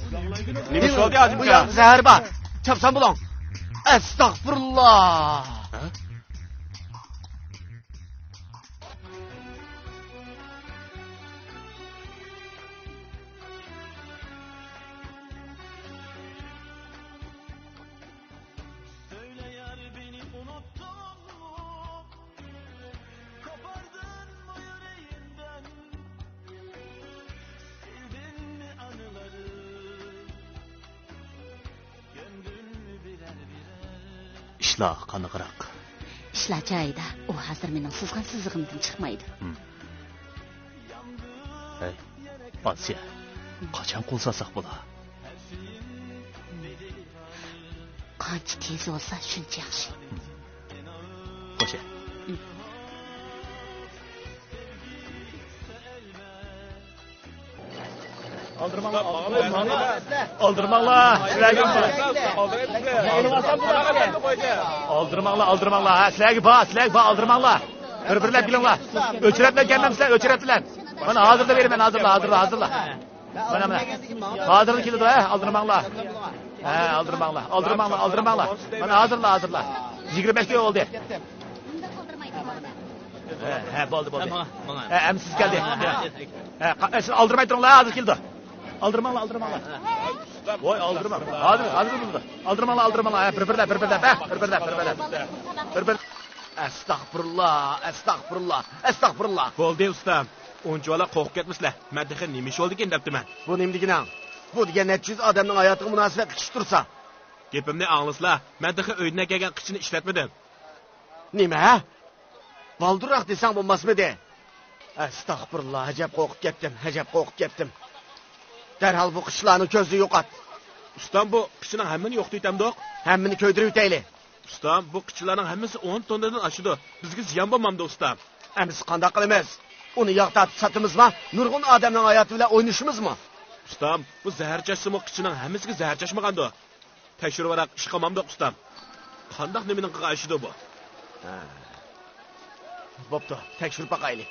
G: Nima ish bo'ldi hozir? Bu yoqda zahar bor. Chapsan bulang. Astagfirullah.
D: ishlar qanaqroq?
C: ishlar joyida. U hozir mening sızgan sızig'imdan chiqmaydi.
D: Hey, Asiya. Qachon qo'l solsak bo'lar?
C: Qancha tez bo'lsa shuncha yaxshi.
D: Qo'sha.
B: Aldırmanglar. Sizlarga aldırmanglar. Ha, sizlarga bor, aldırmanglar. Bir-birlab kelinglar. O'chirablar kelmamsizlar, o'chirablar. Mana hozirda beraman, hozirlar. Mana. Hozirda keldi, aldırmanglar. Ha, aldırmanglar. Mana hozirlar. 25 ga oldu. Ha, bo'ldi. Ha, siz keldi. Ha, siz aldırmay turinglar, hozir keldi. Aldırmanglar. Voy, aldırma. Hozir bo'ldi. Aldırmanglar. Bir. Astagfirullah.
I: Bo'ldi ustam. Unchalar qo'rqib ketmaslar. Men degan nima ish bo'ldi ekan debdiman.
G: Bu nima deganing? Bu degan 300 odamning hayotiga munosabatli ish tursa.
I: Gapimni anglasizlar. Men degan o'yinga kelgan qichini ishlatmadim.
G: Nima? Valduroq desang bo'lmasmidi? Astagfirullah, ajab qo'rqib ketdim. Darhol bu qishlarni ko'zni yo'qot.
I: Ustam, bu qichining hammani yo'q deytamdoq.
G: Hammani ko'ydirib o'tayli.
I: Ustam, bu qichilarning hammasi 10 tonnadan oshadi. Bizga ziyon bo'lmamdi ustam.
G: Biz qanday qilamiz? Uni yoqda satimizmi? Nurg'un odamning hayoti bilan o'ynashimizmi?
I: Ustam, bu zahar chashsimi qichining hammasiga zahar chashmagandi. Tekshirib ish qilmamdoq ustam. Qanday nimaning qilishidi bu?
G: Bo'pti, tekshirib boqaylik.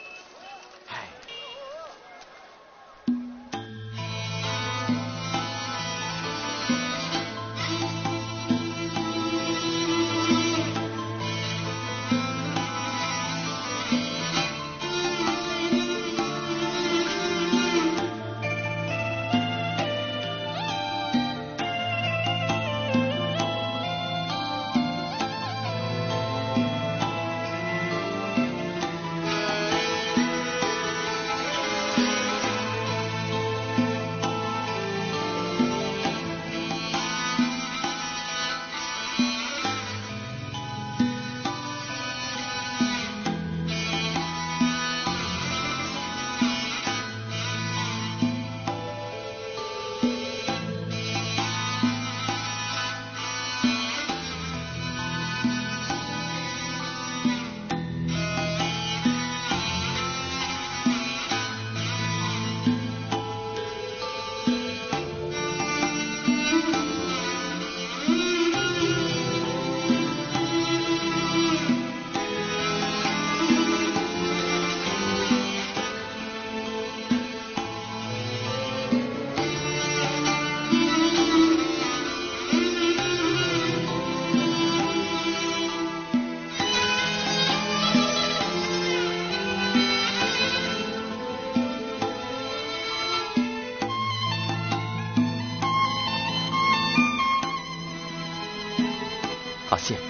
J: Xosiyat.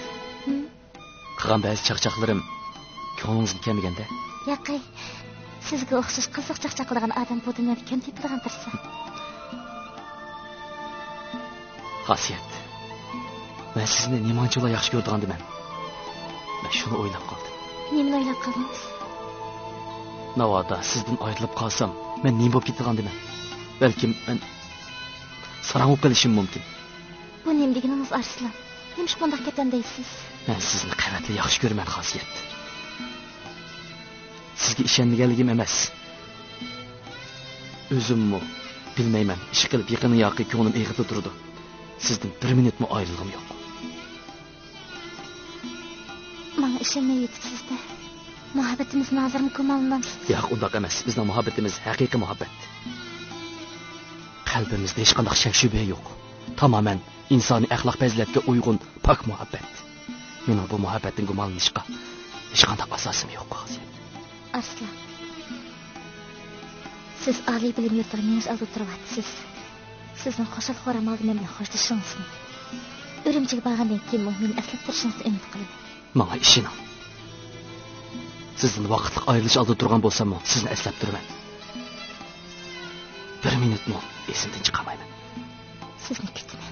J: Qilgan ba'zi chaqchaqlarim ko'nglingizga kelmaganda?
C: Yaqay, sizga o'xshash qiziq chaqchaq qilgan odam bu dunyoda kim topilgan tursa?
J: Xosiyat. Men sizni nemanchalar yaxshi ko'rgandiman. Men shuni o'ylab qoldim.
C: Nimani o'ylab qoldingiz?
J: Navoda sizdan ayrilib qolsam, men nima bo'lib ketgandiman? Balkim men sarang bo'lib qolishim mumkin.
C: Bu nima deganingiz Arslan? Nima bunday gapdan deysiz?
J: Men sizni qavatli yaxshi ko'raman, Xosiyat. Sizga ishonganligim emas. O'zimmi bilmayman, ish qilib yaqin yoqi ko'nglim eg'itib turdi. Sizdan 1 minutmi ayrilg'im yo'q.
C: Menga ishonmayapsizda. Muhabbatimiz nazarmi ko'malindan?
J: Yo'q, undaq emas. Bizning muhabbatimiz haqiqiy muhabbat. Qalbimizda hech qanday shak shubha yo'q. Tamamen insani axloq fazilatga uyg'un pok muhabbat. Mening bu muhabbatning gumonlanishga hech qanday asosim yo'q, Qosim.
C: Arslan. Siz oliy bilim yurtida meni olib o'tiryapsiz. Sizning qo'shil xo'ramalda men bilan xo'shlashishingizni. Urumchiga borgandan keyin meni aslab turishingizni umid qilaman.
J: Menga ishoning. Sizdan vaqtliq ayrilish oldi turgan bo'lsam, sizni eslab turaman. Bir minutmi esimdan chiqamayman.
C: Sizni kutaman.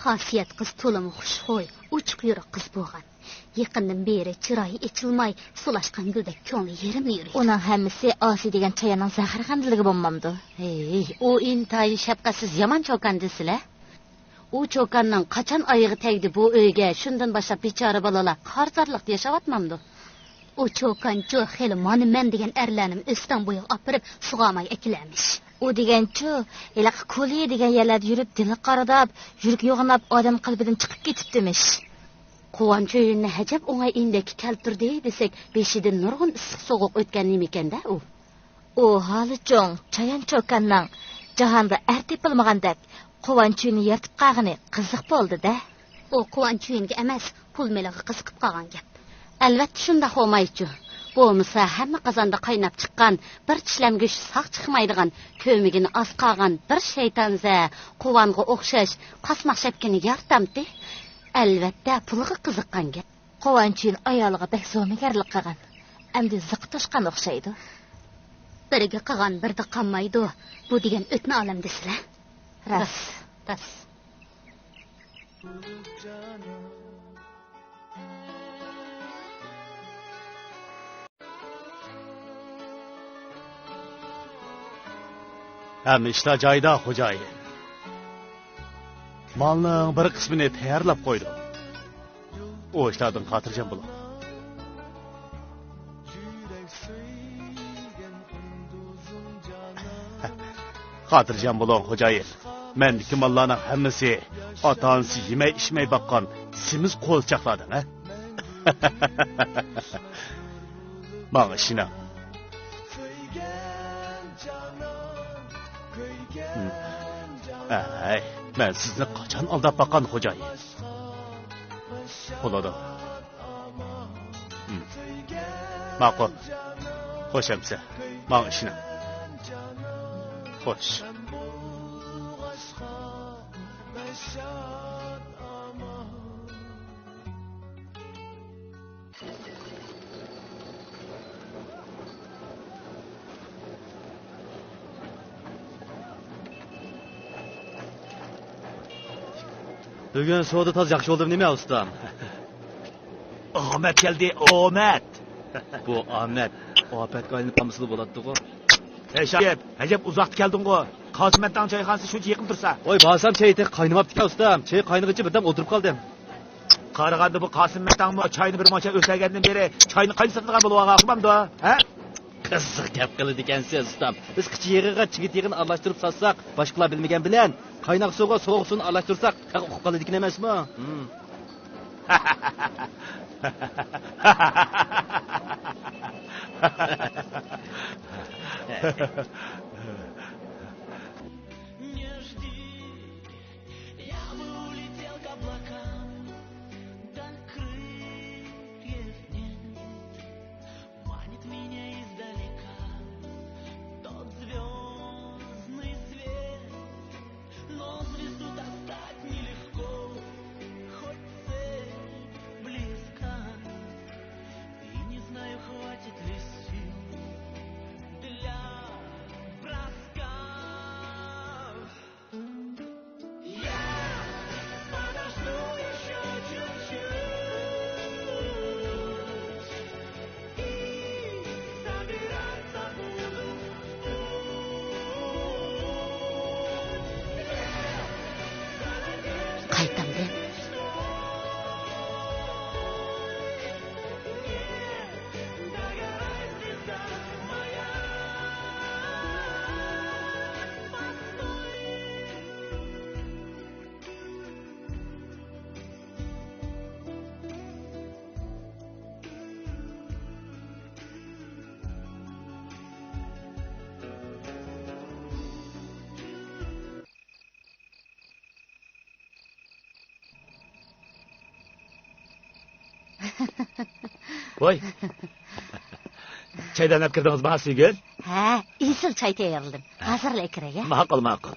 C: Xosiyat qiz to'limi xushxo'y, uchiq yuriq qiz bo'lgan. Yaqindan beri chiroyi ichilmay, sulashgan guldek ko'ngli yerimli yuradi. Uning hammasi Osi degan chayaning zaharxandaligi bo'lmamdi.
K: U intayin shafqatsiz yomon cho'kan desizlar. U cho'kanning qachon oyog'i tegdi bu uyga, shundan boshlab bechora bolalar qarzorlikda yashayotmamdi.
C: U cho'kanchu xeli mani men degan erlarni o'stan bo'yi opirib sug'amay ekilamish. U deganchu, iliq ko'li degan yerlarda yurib, dili qaradab, yurak yo'g'inab odam qalbidan chiqib ketibdimish.
K: Quvonch o'yinni hajab o'ng'ay indakka keltirdi desak, beshidan nurg'un issiq sovuq o'tgan nemekanda u.
H: U hali cho'ng chayon cho'kanning jahonda tepilmagandek quvonch uyini yirtib qag'ini qiziq bo'ldi-da.
C: U quvonch uyinga emas, pul melig'i qiziqib qolgan gap.
K: Albatta shunda xo'maychu. Bo'lmasa hamma qozonda qaynab chiqqan, bir tishlamgish saq chiqmaydigan, ko'migini oz qolgan bir shaytonza quvonga o'xshash qasmoq shapkini yartamdi. Albatta pulga qiziqqan gap.
H: Quvonch uyin ayoliga bek zo'migarlik qilgan. Endi ziq toshqan o'xshaydi.
C: Biriga qilgan birda qolmaydi. Bu degan o'tni olam desizlar.
K: Ras.
D: Hem işte joyida xo'jayin. Malning bir qismini tayyorlab qo'ydim. O ishlardan xotirjam bo'ling. Xotirjam bo'ling xo'jayin. Mendiki mallarning hammasi ota-onasi yemay ichmay baqqan simiz qo'lchaqlardan, ha? Bana ishina. Ay, ben sizni qachon aldab baqqan xo'jayin? Bo'ladi. Ma'qul. Xo'sh hamsa. Ma'ng ishina. Xo'sh.
E: Bugun savdo toz yaxshi bo'ldi nima ustam?
B: Ahmet geldi, Ahmet.
E: Bu Ahmet ofatga aylanib qolmasa bo'ladi-ku.
B: Shahib, ajab uzoq kelding ku. Qosimatdan choyxonasi shuncha yaqin tursa.
E: Voy, borsam chayti qaynamabdi ustam. Chay qaynag'icha birdan o'tirib qoldim.
B: Qaraganda bu Qosimatdanmi choyni bir mocha o'sagandan beri choyni qaynatadigan bo'lib olganmamda, ha?
E: Qiziq gap qiladi ekansiz ustam. Biz qichi yig'iga chigit yig'ini aralashtirib satsak, boshqalar bilmagan bilan qaynoq suvga sovuq suvni aralashtirsak, o'qib qoladigan emasmi?
K: Qaytamdi.
B: Voy. Çaydan hep kirdiniz bana Sugul?
K: Ha, isil çay tayyorladim. Hazırla ekirega.
B: Ma'qul, ma'qul.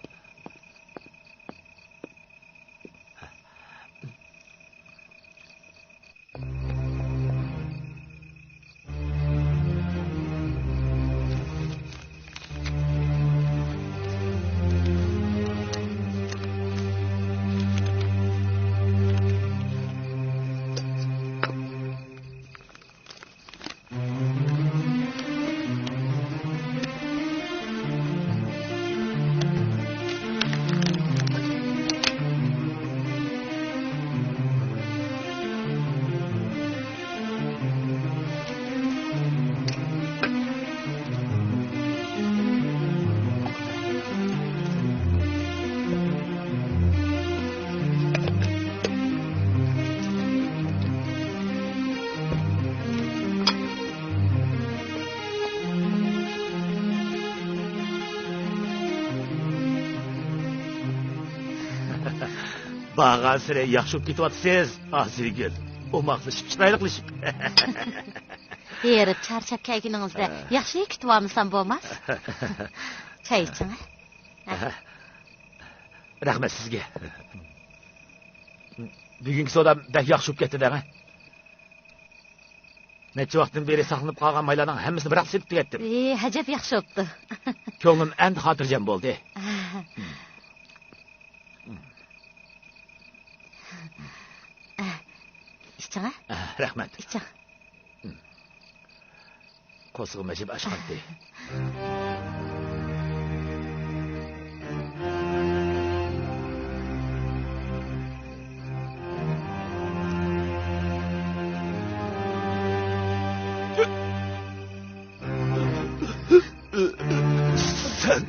B: Bağansıra yaxşı ketyapsiz, Azizgül. Omoqlashib, chiroyliqlashib.
K: Erib charchab kelganingizda yaxshi kutib olmasam bo'lmas. Chay iching.
B: Rahmat sizga. Bugungi savdo bak yaxshi bo'lib ketdi deng. Necha vaqtdan beri saqlanib qolgan maylarning hammasini bir sepib ketdim.
K: Hajab yaxshi bo'pti.
B: Ko'nglim endi xotirjam bo'ldi.
K: İçine?
B: Rahmet.
K: İçine.
B: Qo'sig'im majib ashqandi. Sen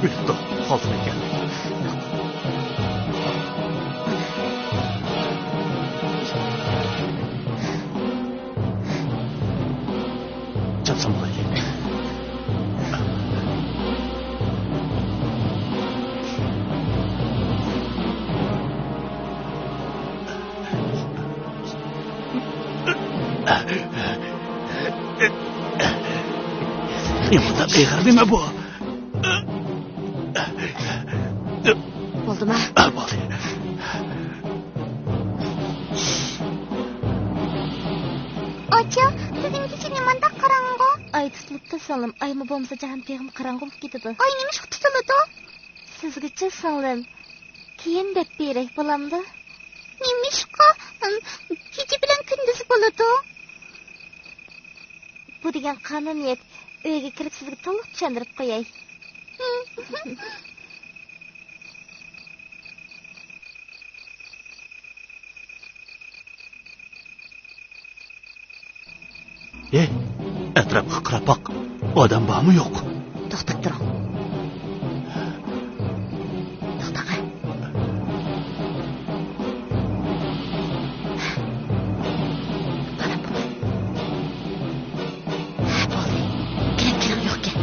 B: Üstü hazır ekan. Chatsam bo'laylik. Yumurta qiyg'ir nima bu?
K: Bo'ldimi?
B: Bo'ldi.
C: Ocha, sizning kecha nimanda qarang'i?
H: Ay tutilibdi singlim. Aymi bo'lmasa jahon tegim qarang'i bo'lib ketadi.
C: Ay, nima ish tutiladi?
H: Sizgacha singlim. Keyin deb beray bo'lamdi.
C: Nima ishqa? Kecha bilan kunduz bo'ladi.
H: Bu degan qonuniyat. Uyga kirib sizga to'liq tushuntirib qo'yay.
D: Atrofga qarab boq. Odam bormi yo'q?
K: To'xtab turing. To'xtaga. Kerak yo'q ekan.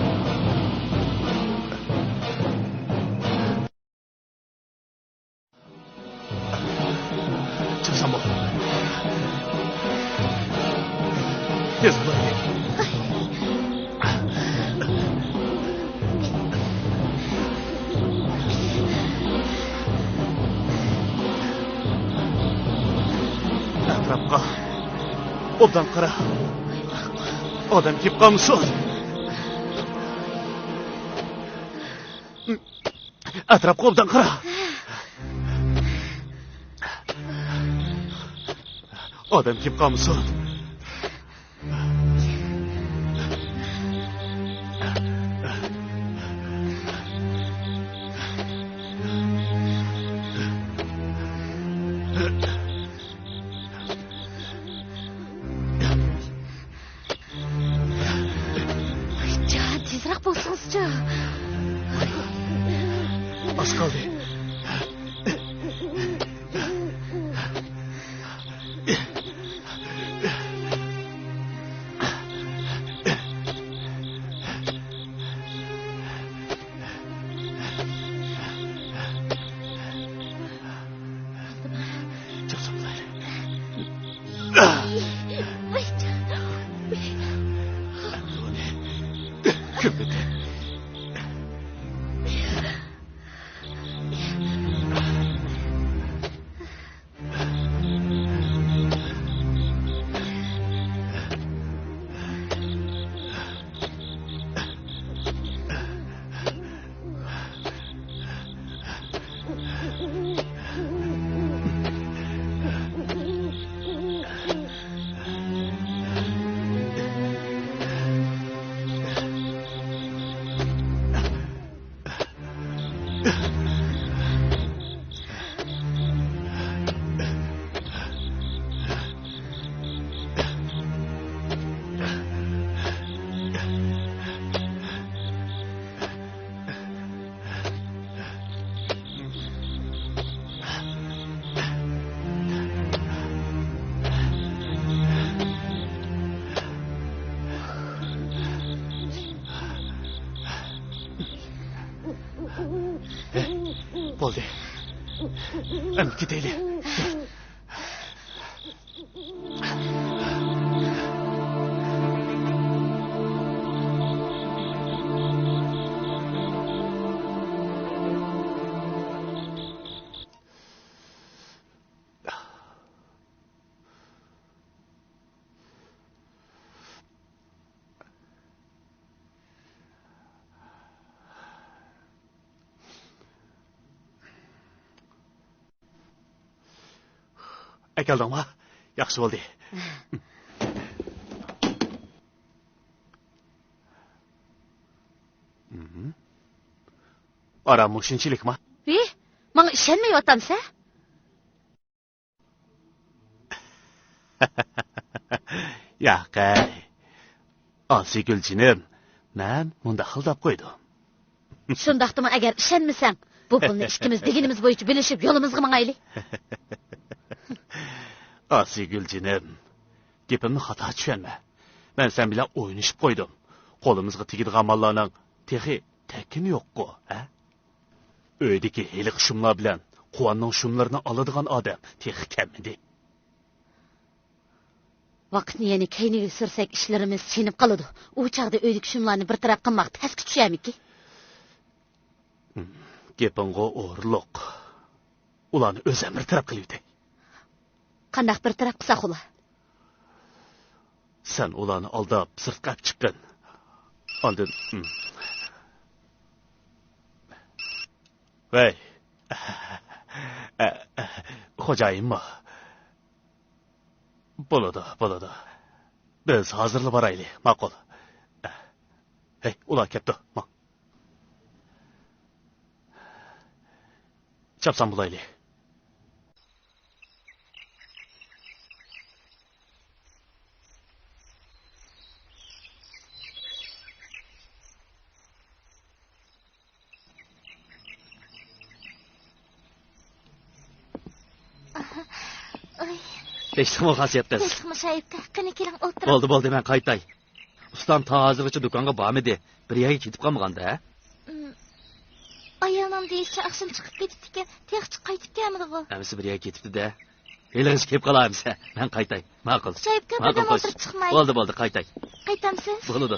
D: Chiqsam bo'l. Tez bo'laylik. Atrofga obdan qara. Odam kelib qolmasin. Atrofga obdan qara. Odam kelib qolmasin.
K: Tezroq bo'lsangiz-chi.
D: Az qoldi. Kümdü. Bo'ldi. Endi ketaylik. Keldingmi? Yaxshi bo'ldi. Aram shunchilikmi?
K: Menga ishonmayapsanmi?
D: Yo'q. Osiguljinim, men bunda xildab qo'ydim.
K: Shundaqdimi, agar ishonmasang, bu pulni ikkimiz deganimiz bo'yicha bo'lishib yo'limizga mangaylik.
D: Osiguljinim, gapimni xato tushunma. Men sen bilan o'ynashib qo'ydim. Qo'limizga tegadigan mollarning texi tekin yo'q-ku, ha? Uydagi heliq shumlar bilan quvonning shumlarini oladigan odam texi kamidi.
K: Vaqtni yana keyniga sursak ishlarimiz sinib qoladi. U chaqda uydagi shumlarni bir taraf qilmoq tasga tushamiki?
D: Gapingga o'rliq. Ularni o'zim bir taraf qilibdi.
K: Qandaq bir taraf qilsa xula?
D: Sen ularni aldab sirtqa chiqqin. Ondan Vay. Xo'jayinmi? Bo'ladi. Biz hozirli boraylik, ma'qul. Hey, ular ketdi. Chapsam bo'laylik. Kechdimi xasiyatdan?
H: Kechdimi Shoibka? Qani keling o'tirib.
J: Bo'ldi, men qaytay. Ustam hozirgacha do'konga bormadi. Bir yerga ketib qolmaganda, ha?
H: Ayolning deyishicha oqshom chiqib ketibdi-ku. Texchi qaytib kelmadi bu.
J: Hamisi bir yerga ketibdi-da. Elingiz kelib qolarmiz. Men qaytay. Ma'qul.
H: Shoibka birdan o'tirib chiqmay.
J: Bo'ldi, qaytay.
H: Qaytamsiz?
J: Bo'ldi.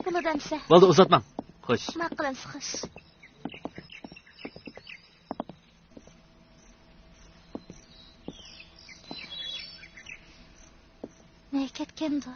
H: Bo'ladimsa.
J: Bo'ldi, uzatmang. Xo'sh.
H: Ma'qulmiz, xo'sh. Ne ketkendi?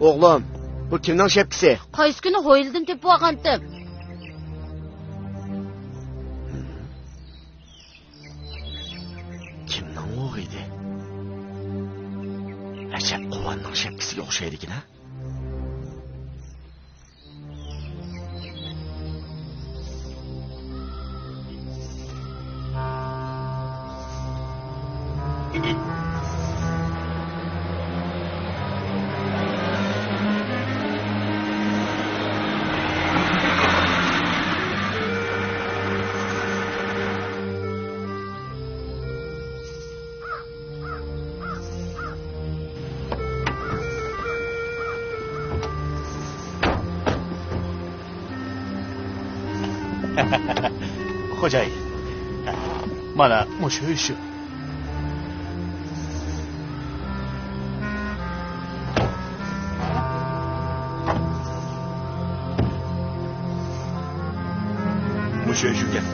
G: Oğlum, bu kimden şepkisi?
K: Qaysi kuni Hoyildan tepib olgandim.
G: Kimden o idi? Recep Kovan'ın şepkisiga o'xshaydi-ki,
D: xo'jayin, mana mushu shu.
I: Mushu gap.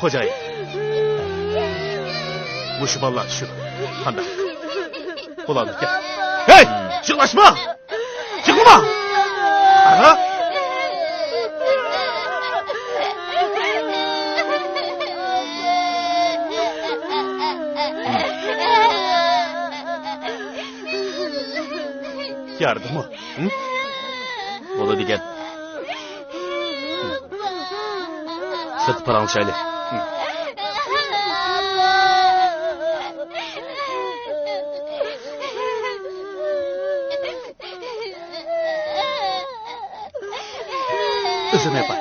D: xo'jayin, mushu bolalar shu. Qanday? Bularni kel. Hey, yig'lashma! Yig'lama! Ana! Yardımı? Hı?
J: Bo'ladi degan. Siz paranglashaylik.
D: Özüm yapay.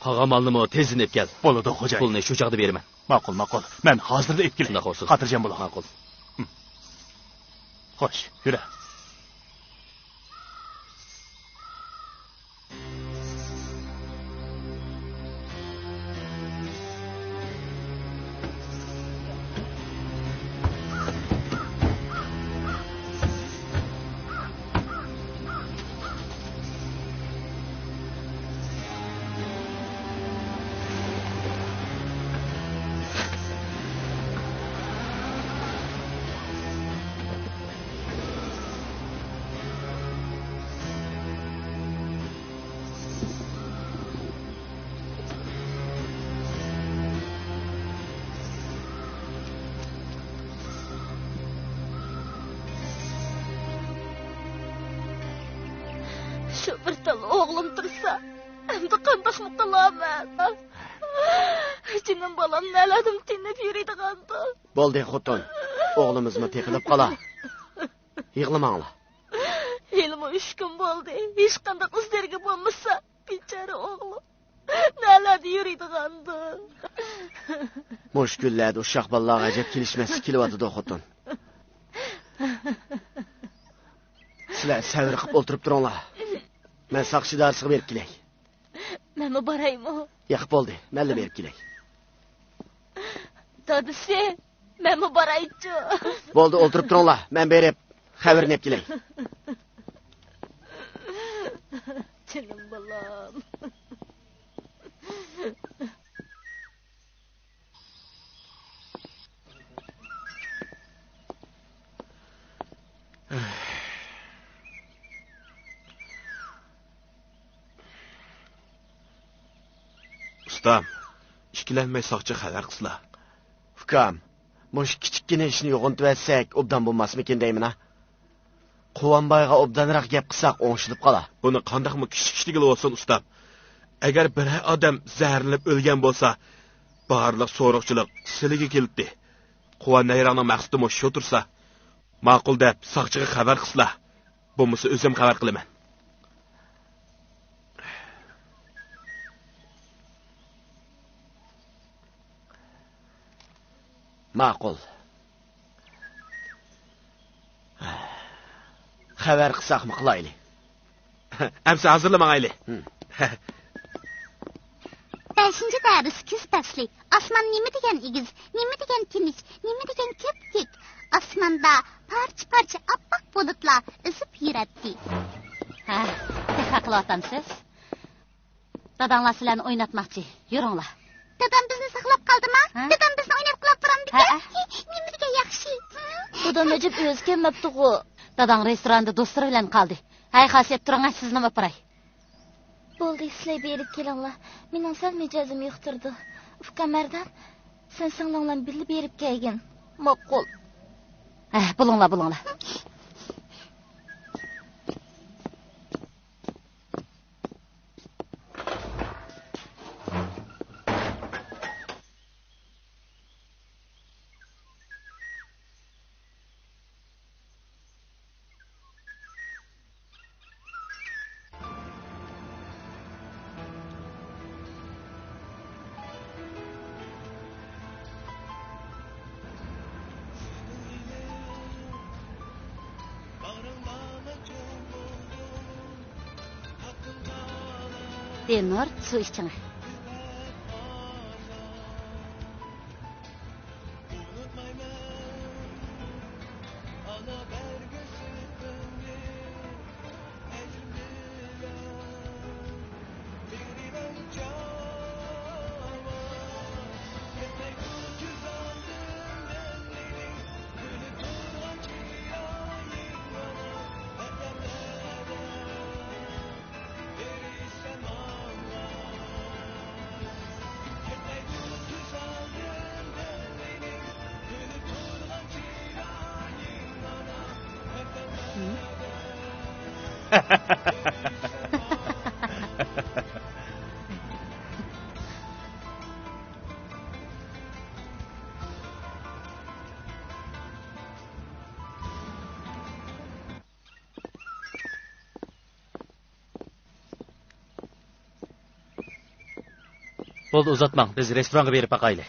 J: Qolgan molnimi tezin ep kel.
D: Bo'ladi xo'jayin.
J: Pulni shu chaqda beraman.
D: Ma'qul, ma'qul. Men hozirda ep kelay.
J: Shunday bo'lsin.
D: Xotirjam bo'l.
J: Ma'qul.
D: Xo'sh, yura.
H: Shu bir tal o'g'lim tursa, endi qandoqmi qilaman? Jinim bolam naladim tinib yuradigandı.
G: Bo'ldi xotin. O'g'limizmi teqilib qola. Yig'lamanglar.
H: Ilmi 3 kun bo'ldi. Hech qanday izlarga bo'lmasa, bechara o'g'lim naladi yuradigandı.
G: Mushkullar uşaq bolalarga ajab kelishmasi kelyapti xotin. Sizlar sabr qilib o'tirib turinglar. Men saqchi darsiga berib kelay.
H: Menmi boraymi?
G: Yo'q bo'ldi, mayli berib kelay.
H: Dadisi, menmi boraychi?
G: Bo'ldi, o'tirib turinglar. Men berib xabarni olib kelay.
H: Jinim bolam.
I: Ustam, ikkilanmay soqchi xabar qilsizlar.
G: Ukam, mush kichikkina ishni yo'g'intib etsak, obdan bo'lmasmikin deyman-a? Quvonbayga obdanroq gap qilsak, o'ngishilib qolar.
I: Buni qandaqmi kichik bo'lsin ustam. Agar bir odam zaharlanib o'lgan bo'lsa, barliq so'roqchilik siliga kelibdi. Quvon nayroqning maqsadi shu tursa, ma'qul deb soqchiga xabar qilsizlar. Bo'lmasa o'zim xabar qilaman.
G: Ma'qul. Xabar qilsaqmi qilaylik.
I: Amsa hazırlamangayli.
C: 5-chi dars kuz fasli. Osmon nima degan egiz, nima degan tinch, nima degan ko'pkik. Osmonda parcha-parcha oppoq bulutlar isib yuradi.
K: Ha, haqlatamsiz. Dadanglar sizlarni o'ynatmoqchi. Yuringlar.
C: Dadam bizni saqlab qoldimi? Dadam bizni o'ynab qilib turamdi. Nima degan yaxshi.
H: Dadam ajib o'zi kelmabdi-ku.
K: Dadang restoranda do'stlari bilan qoldi. Hay xasiyat turing, siz nima qiray?
H: Bo'ldi, sizlar berib kelinglar. Mening sal mijozim yo'qtirdi. Ukamardan sen singlimdan bilib berib kelgin. Ma'qul.
K: Bulinglar. Nur, su içine.
J: Bo'ldi, uzatmang. Biz restoranga berib baqayli.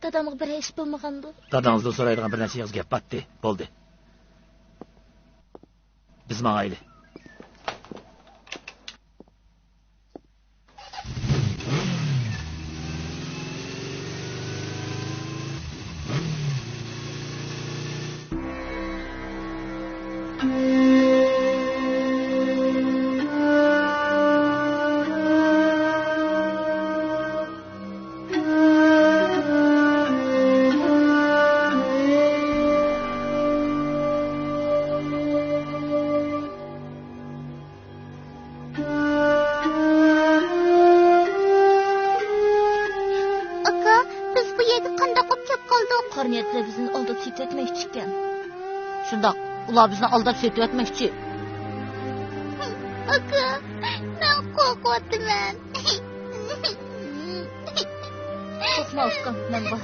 H: Dadamga bir ish bo'lmagandi.
J: Dadangizdan so'raydigan bir narsa yig'iz gap batdi. Bo'ldi. Biz mangayli.
H: Aka, biz bu yerga qanday qilib kelib qoldik? Qarniyatlar bizni aldab setmoqchi ekan.
K: Shundoq, ular bizni aldab setib o'tmoqchi.
H: Aka, men qo'rqyapman. Qo'rqma Ufka, men bor.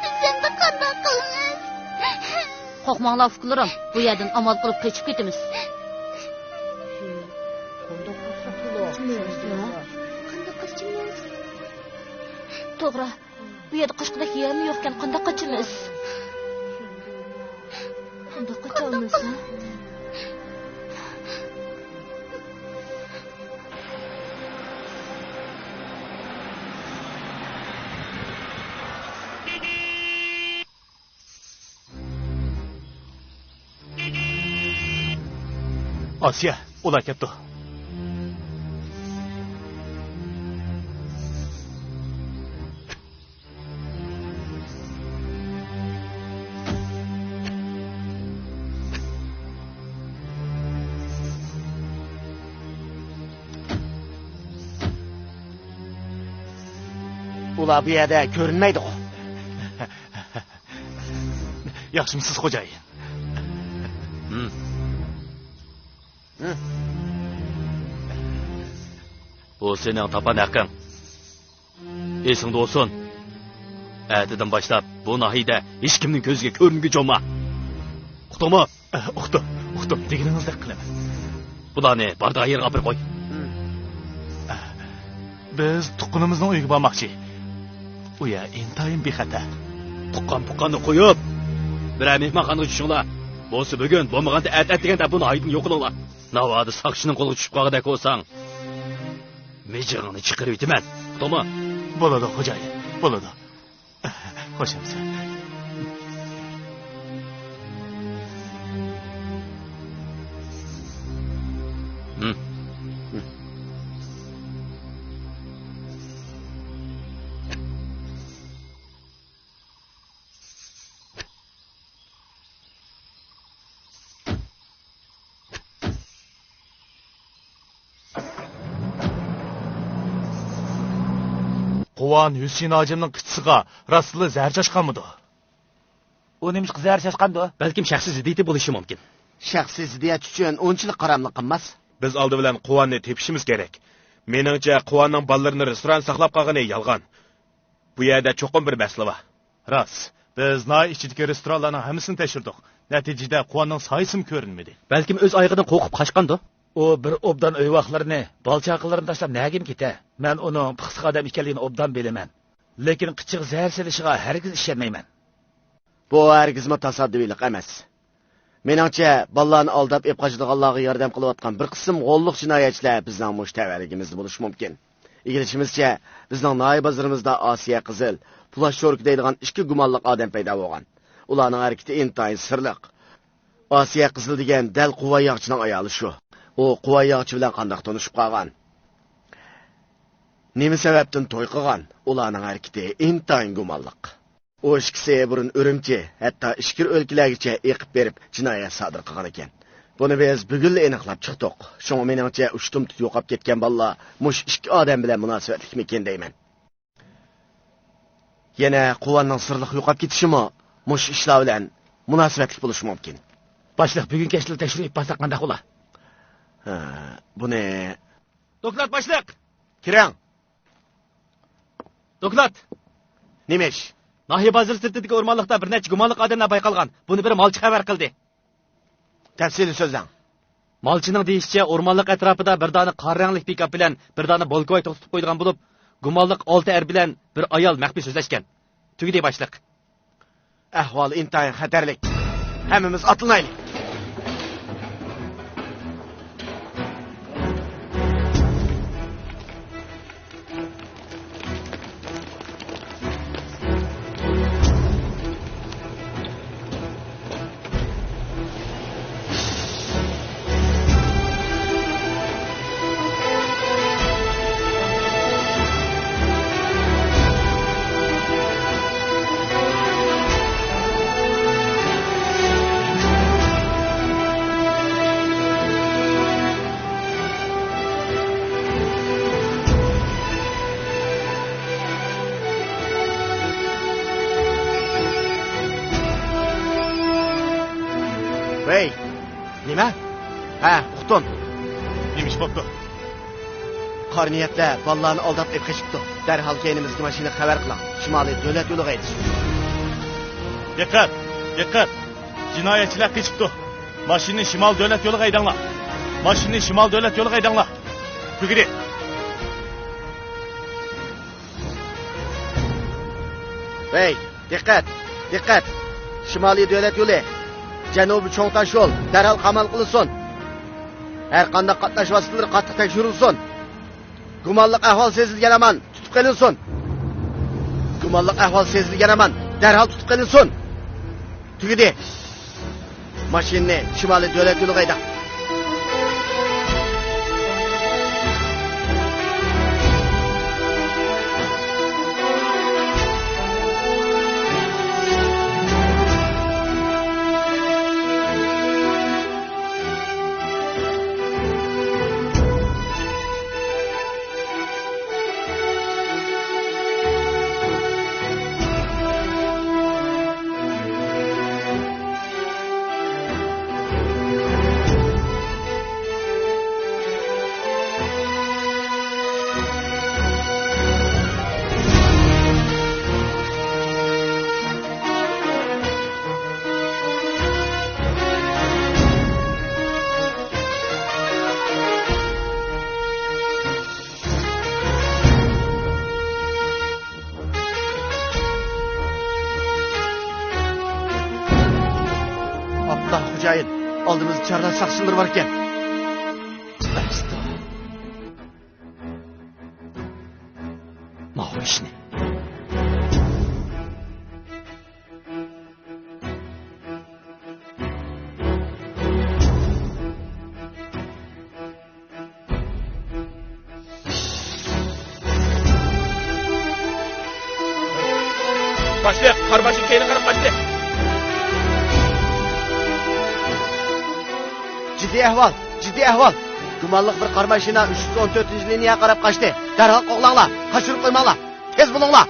H: Biz endi qanday qilamiz?
K: Qo'rqmanglar Ufkalarim, bu yerdan amal qilib qochib ketamiz.
H: Qanday qochamiz? To'g'ri. Bu yerda qochqida yerim yo'q ekan, qanday qochamiz? Qanday qochamiz?
D: Asiya, ular ketdi.
G: Ular bu yerda ko'rinmaydi.
D: Yaxshimisiz, xo'jayin?
J: Bu sening tapan haqqing. Esingda olsun. Әдіден башлап, bu nahiyda hech kimning ko'ziga ko'ringuchi olma. Uqdingmi?
D: Uqdim, deganingizdek qilaman.
J: Bularni barda yerga olib qo'y.
D: Biz tuqqunimizning uyiga bormoqchi. U yer intayin bexatar.
J: Tuqqan-puqqanni qo'yib, biror mehmonxonaga tushinglar. Bo'lsa bugun, bo'lmaganda at deganda bu nahiydan yo'q qilinglar. Navoda soqchining qo'liga tushib qolgandek bo'lsang, mejig'ini chiqarib o'taman. Uqdingmi?
D: Bo'ladi, xo'jayin, bo'ladi. Xo'shamsan. Quvon Hüseyin hojimning qichisiga rostli zar chashqanmidi?
B: U nimishqa zar chashqandi?
J: Balkim shaxsiy ziddiyati bo'lishi mumkin.
G: Shaxsiy ziddiyat uchun o'nchilik qaramlik qilmas.
I: Biz oldi bilan Quvonni tepishimiz kerak. Meningcha Quvonning bolalarni restoran saqlab qolgani yolg'on. Bu yerda cho'qim bir masala bor.
D: Rost. Biz noy ichidagi restoranlarning hammasini tekshirdik. Natijada Quvonning soyisimi ko'rinmadi.
J: Balkim o'z oyog'idan qo'rqib qochqandi.
B: U bir obdan o'yvoqlarni, bolchaqalarini tashlab nagim keta. Men uning pixsiq odam ekanligini obdan bilaman. Lekin qichiq zar selishiga hargiz ishonmayman.
G: Bu hargizmi tasoddifilik emas. Meningcha, ballarni aldab ep qochadiganlarga yordam qilayotgan bir qism g'olliq jinoyatchilar bizning mushtavarligimizda bo'lishi mumkin. Egilishimizcha, bizning Noy bozorimizda Osiyo Qizil, Plashchork deydigan ikki gumonliq odam paydo bo'lgan. Ularning harakati intayin sirliq. Osiyo Qizil degan dal quvayoqchining ayoli shu. U quvayoqchi bilan qanday tanishib qolgan? Nima sababdan to'y qilgan? Ularning harakati intayin gumonliq. O ikkisi burun Urumchi, hatto Ishkir o'lkalargacha eqib berib jinoyat sodir qilgan ekan. Buni biz bugun aniqlab chiqdik. Shunga meningcha ushtumtut yo'qolib ketgan balla mush ikki odam bilan munosabatlikmikin deyman. Yana Quvonning sirliq yo'qolib ketishimi mush ishlar bilan munosabatlik bo'lishi mumkin.
B: Boshliq, bugun kechlik tekshirib ippasak qanday bo'la?
G: Buni
E: Doklad boshliq.
G: Kirang.
E: Doklad.
G: Nima ish?
E: Nahiye bozor sirtidagi o'rmonliqda bir necha gumonliq odamlar bayqalgan. Buni bir molchi xabar qildi.
G: Tafsili so'zlang.
E: Molchining deyishicha, o'rmonliq atrofida bir dona qora rangli pikap bilan bir dona bolkoy to'xtatib qo'yilgan bo'lib, gumonliq 6 er bilan bir ayol maxfiy so'zlashgan. Tugidi boshliq.
G: Ahvol intayin xatarlik. Hammamiz atlanaylik. Hey, nima? Ha, uqdim.
F: Nimish bo'pti?
G: Qarniyatda ballarni aldab ep qochibdi. Darhol keynimizga mashina xabar qiling. Shimoliy davlat yo'liga aytish.
F: Diqqat, diqqat. Jinoyatchilar qochibdi. Mashinani shimol davlat yo'liga haydanglar. Mashinani shimol davlat yo'liga haydanglar. Tugidi.
G: Hey, diqqat, diqqat. Shimoliy davlat yo'li. Janubiy cho'ngtash yo'l darhol qamal qilinsin. Har qanday qatnash vositalari qattiq tekshirilsin. Gumonliq ahvol sezilgan aman tutib qilinsin. Gumonliq ahvol sezilgan aman darhol tutib qilinsin. Tugidi. Mashinani shimoliy davlat yo'liga haydang. Xo'jayin, oldimizda charlar saqchilar bor ekan.
E: Basta. Nima ishni?
I: Boshliq, qarbashi keyni qarab qochdi.
G: Ciddi ahvol. Gumonliq bir qor mashina 314-liniyaga qarab qochdi. Darhol qo'g'langlar, qochirib qo'ymanglar. Tez bo'linglar.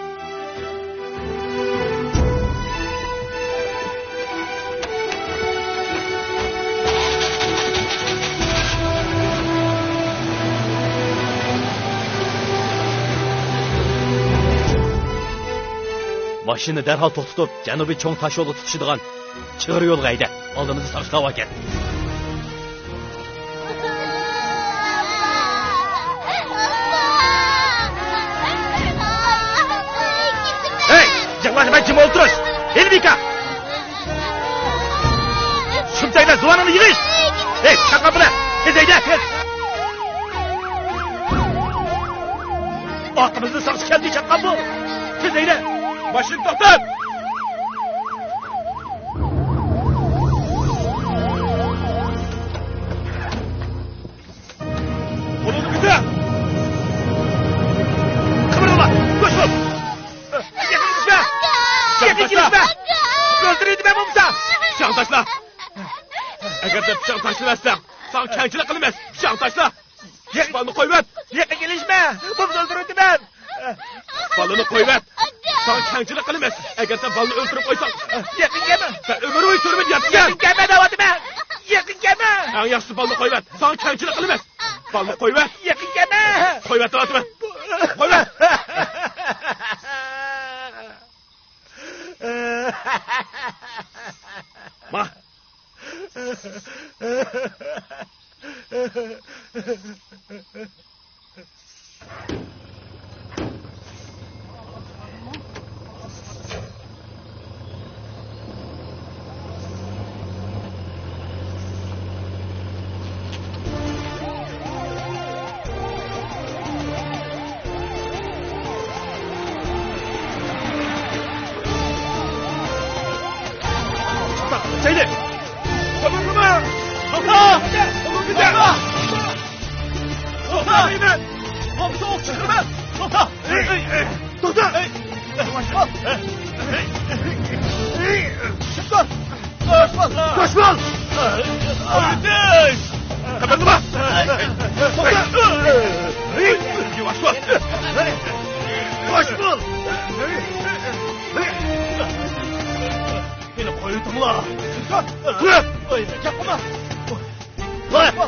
E: Mashina darhol to'xtatib, janubiy cho'ng tosh yo'lga tutishadigan chig'ir yo'lga hayda. Oldimizda saqlab olgan.
B: Hey, jangan main cuma terus. Elvika. Shumtayda Duvarını yığış. Hey, çak kapını. Tez eyle, tez. Aklımızda saksı kendi çak kapı. Tez eyle. Başını toplan. Kolunu bize. Kıvırma. Koş ol. Yakın gitme. Yakın gitme. Öldürüydü ben Mumsa.
I: Bıçağını taşla. Eğer de bıçağını taşlamazsan, sana kenkilik kılmaz. Bıçağını taşla. Balını koyuver.
B: Yakın gelişme. Mumsa öldürüydü ben.
I: Balını koyuver. Sana kenkilik kılmaz. Eğer sen balını öldürüp koysan,
B: Yakın gelme.
I: sen ömür boyu sürümün
B: Yakın
I: yatacaksın.
B: gelme davadı ben. Yakın gelme.
I: En yaxşısı balını koyuver. Sana kenkilik kılmaz. Balını koyuver.
B: Yakın gelme.
I: Koyuver davadı ben. Koyuver. Ma.
B: Seydi. Tamam mı? Tamam. Tamam güzel. Tamam. Seydi. Hamza ok çıkırma. Tamam. Dur. Çıkar. Koşma. Öldür.
I: Kapatma. Yavaş ol.
B: Koşma. Beni koydum la. Yapma.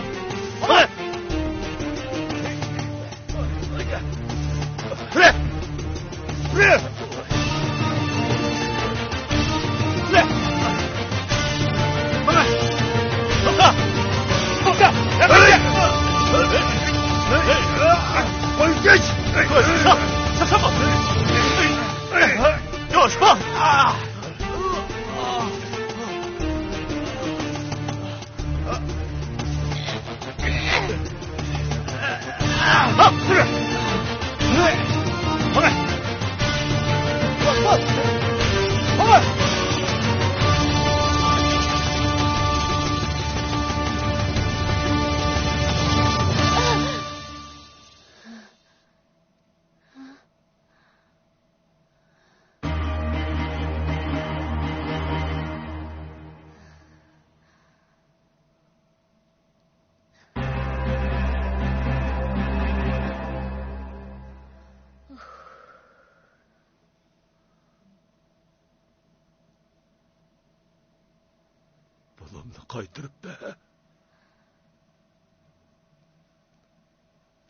I: Bulamını kaytırıp be.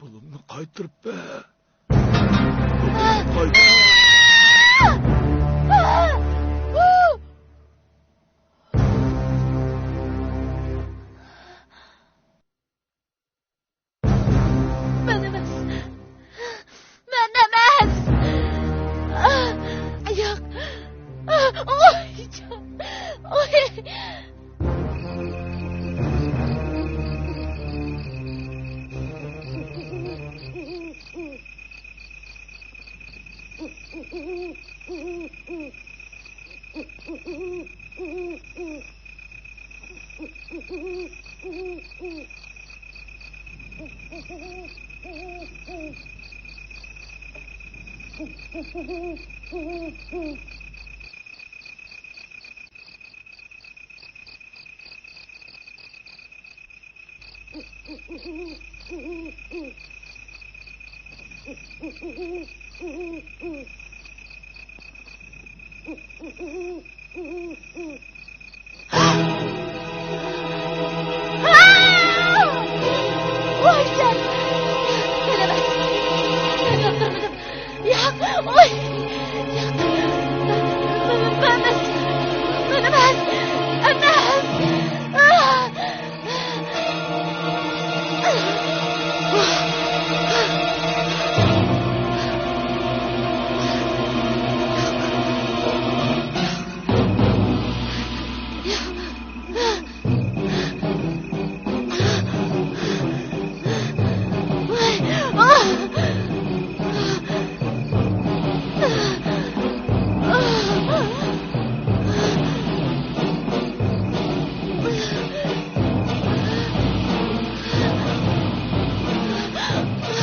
I: Bulamını kaytırıp be. Bulamını kaytırıp.
H: Ben emez. Ben emez. Yok. Oy. Oy. Oy sen! Gelemez! Ben öldürmedim! Yok! Oy! Yok! Ölmez! Ölmez! Ölmez! Ah!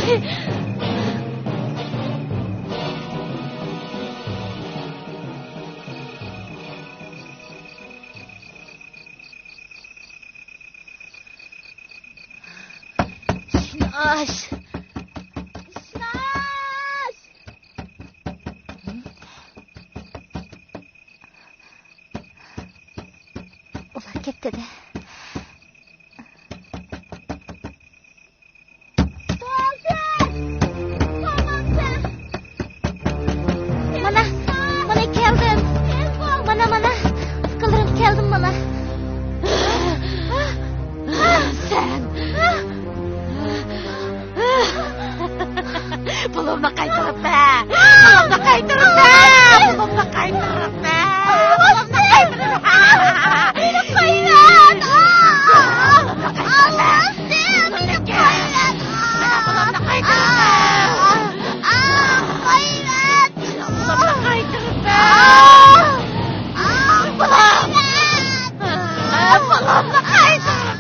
C: Şinaş! Ular ketdi de. Mana keldim. Mana. Sıkılırım keldim mana.
K: Sen. Pulumni qaytarib ber. Pulumni qaytarib ber. Pulumni qaytarib ber. Pulumni qaytarib ber. Meni qaytar. Meni qaytar. Pulumni qaytarib ber. Pulumni qaytarib ber. Pulumni qaytarib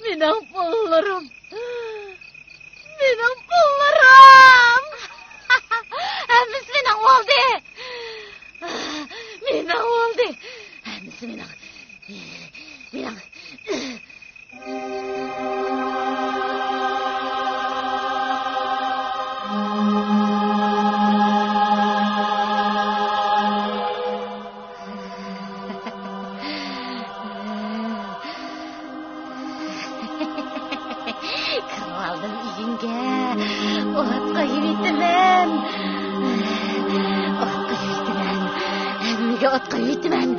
K: Mening pullarim. Mening pullarim. Hammasi mening oldi. Mening oldi. Hammasi mening. Kraldım uyunga. Otga yürütmem. Hammaga otga yürütmem.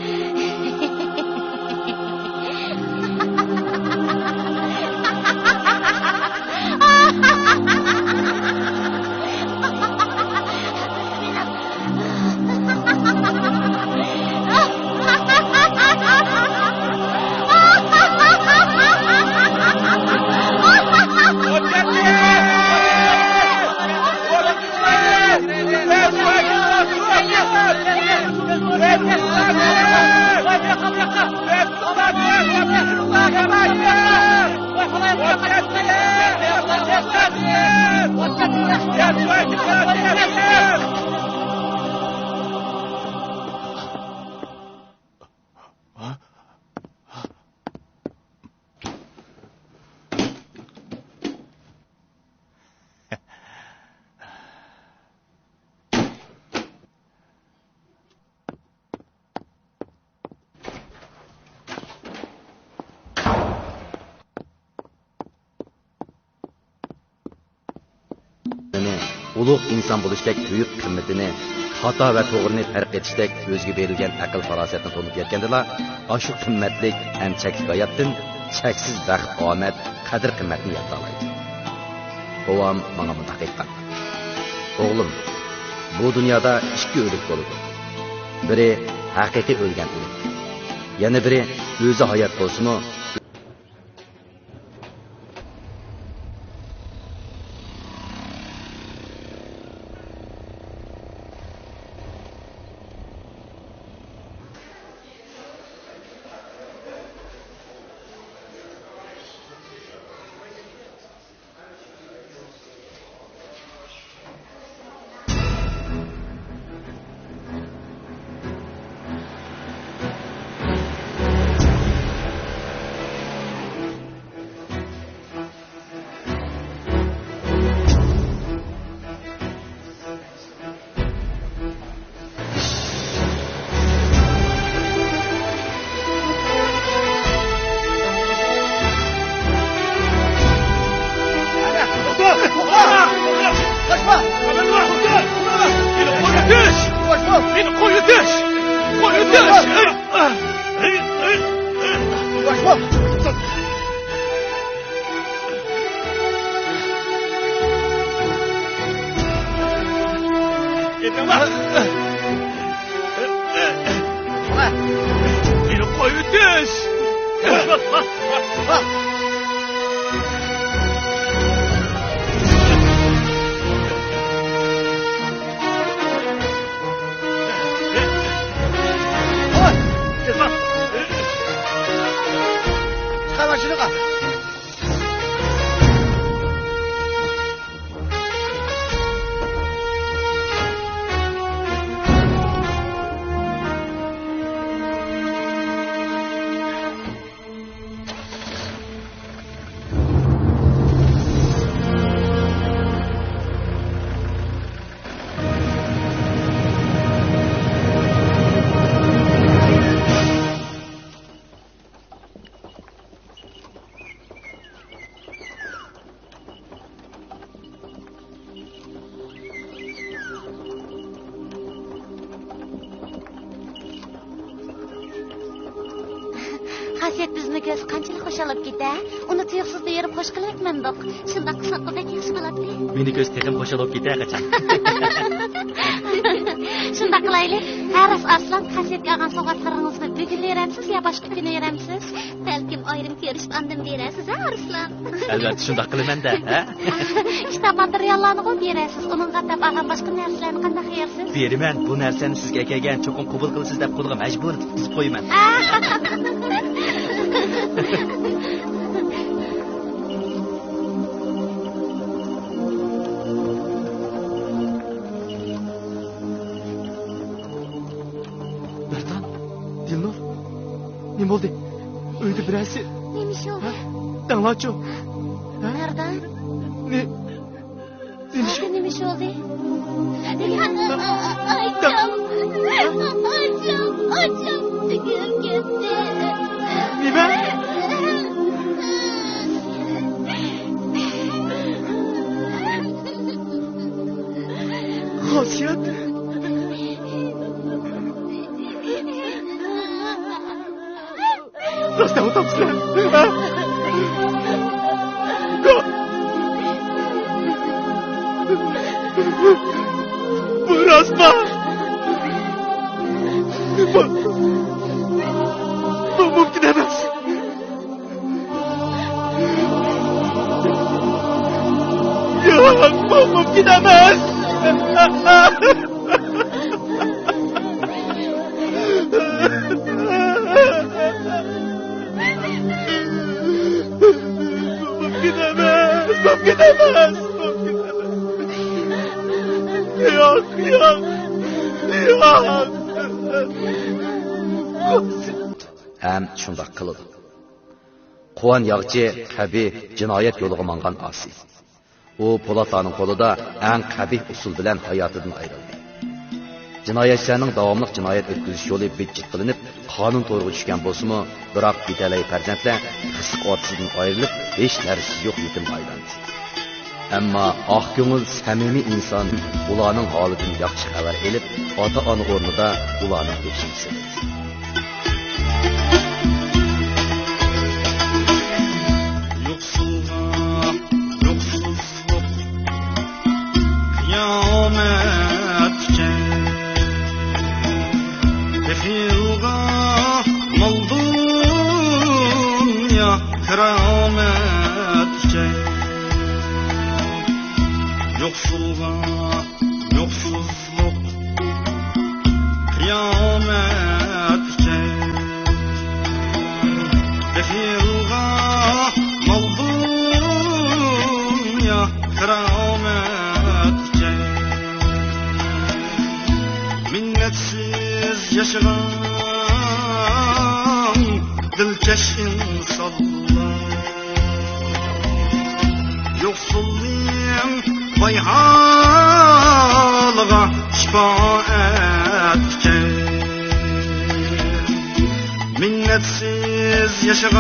L: ulug' inson bo'lishdek buyuk qimmatini, xato va to'g'rini farq etishdek o'ziga berilgan aql farosatni to'nib yetgandilar, shu qimmatlik ham cheklik hayotdan cheksiz baxt, omad, qadr qimmatni yeta oladi. Bovam menga bunday aytgan. O'g'lim, bu dunyoda ikki o'lik bo'ladi. Biri haqiqiy o'lgan o'lik. Yana biri o'zi hayot bo'lsa-mu,
F: Yetinglar. Beni koyutuş.
G: Çıkar başını kal.
K: Xasiyet bizni göz qanchalik xush olib ketar. Uni tuyuqsizda yerib xush qilayotmandiq. Shundoq qilsak qilsak yaxshi bo'ladi.
J: Meni ko'z texim qo'shil olib ketar qachon.
K: Shundoq qilaylik. Haris Arslan Xasiyetga olgan sovg'atlaringizni bugun beramsiz yo boshqa kuni beramsiz? Balkim ayrim ko'rishib andin berasiz, ha Arslan?
J: Albatta shundoq qilaman-da, ha?
K: Kitob materiallarni qo'yib berasiz. Uning qatab olgan boshqa narsalarni qanday qilasiz?
J: Beraman. Bu narsani sizga kelgan cho'qim qabul qilasiz deb qo'lga majbur tutib qo'yaman.
E: Bertan, Dilnur, nima bo'ldi? Uyda birasi.
K: Nima shu?
E: Danglachu.
K: Nerdan?
E: Nima shu?
K: Nima shu oldi? Aytam. Tugim ketdi.
E: Nima? Xosiyat. Rostdan o'tibsizlar. Bu rostmi? Bu mumkin emas. Yo'q, bu mumkin emas. Mumkin emas. Yo'q.
L: Ham shundoq qildi. Quvan yog'chi qabih jinoyat yo'liga mangan asi. U Polatlarning qo'lida eng qabih usul bilan hayotidan ayrildi. Jinoyatchilarning davomli jinoyat o'tkazish yo'li bitjit qilinib, qonun to'g'ri tushgan bo'lsa-mu, biroq betalay farzandlar qisq ortidan ayrilib, hech narsasi yo'q yetim aylandi. Ammo oq ko'ngil samimiy inson ularning holidan yaxshi xabar elib, ota-ona o'rnida ularning tekshirisi.
M: Yoksuzluk, kıyametçe, defilga, maldun ya kerametçe, minnetsiz yaşayan dilkeş insanlar, yoksulluyum vay halıga şifaatçe, minnetsiz yaşayan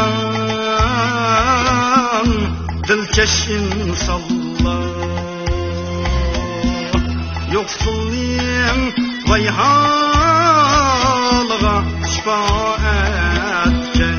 M: dilkeş insanlar, yoksulluyum vay halıga şifaatçe.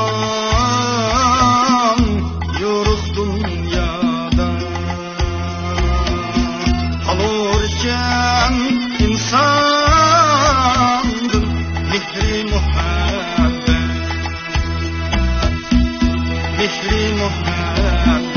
M: Aman yorug dünyada Alırken insandın mihri muhabbet Mihri muhabbet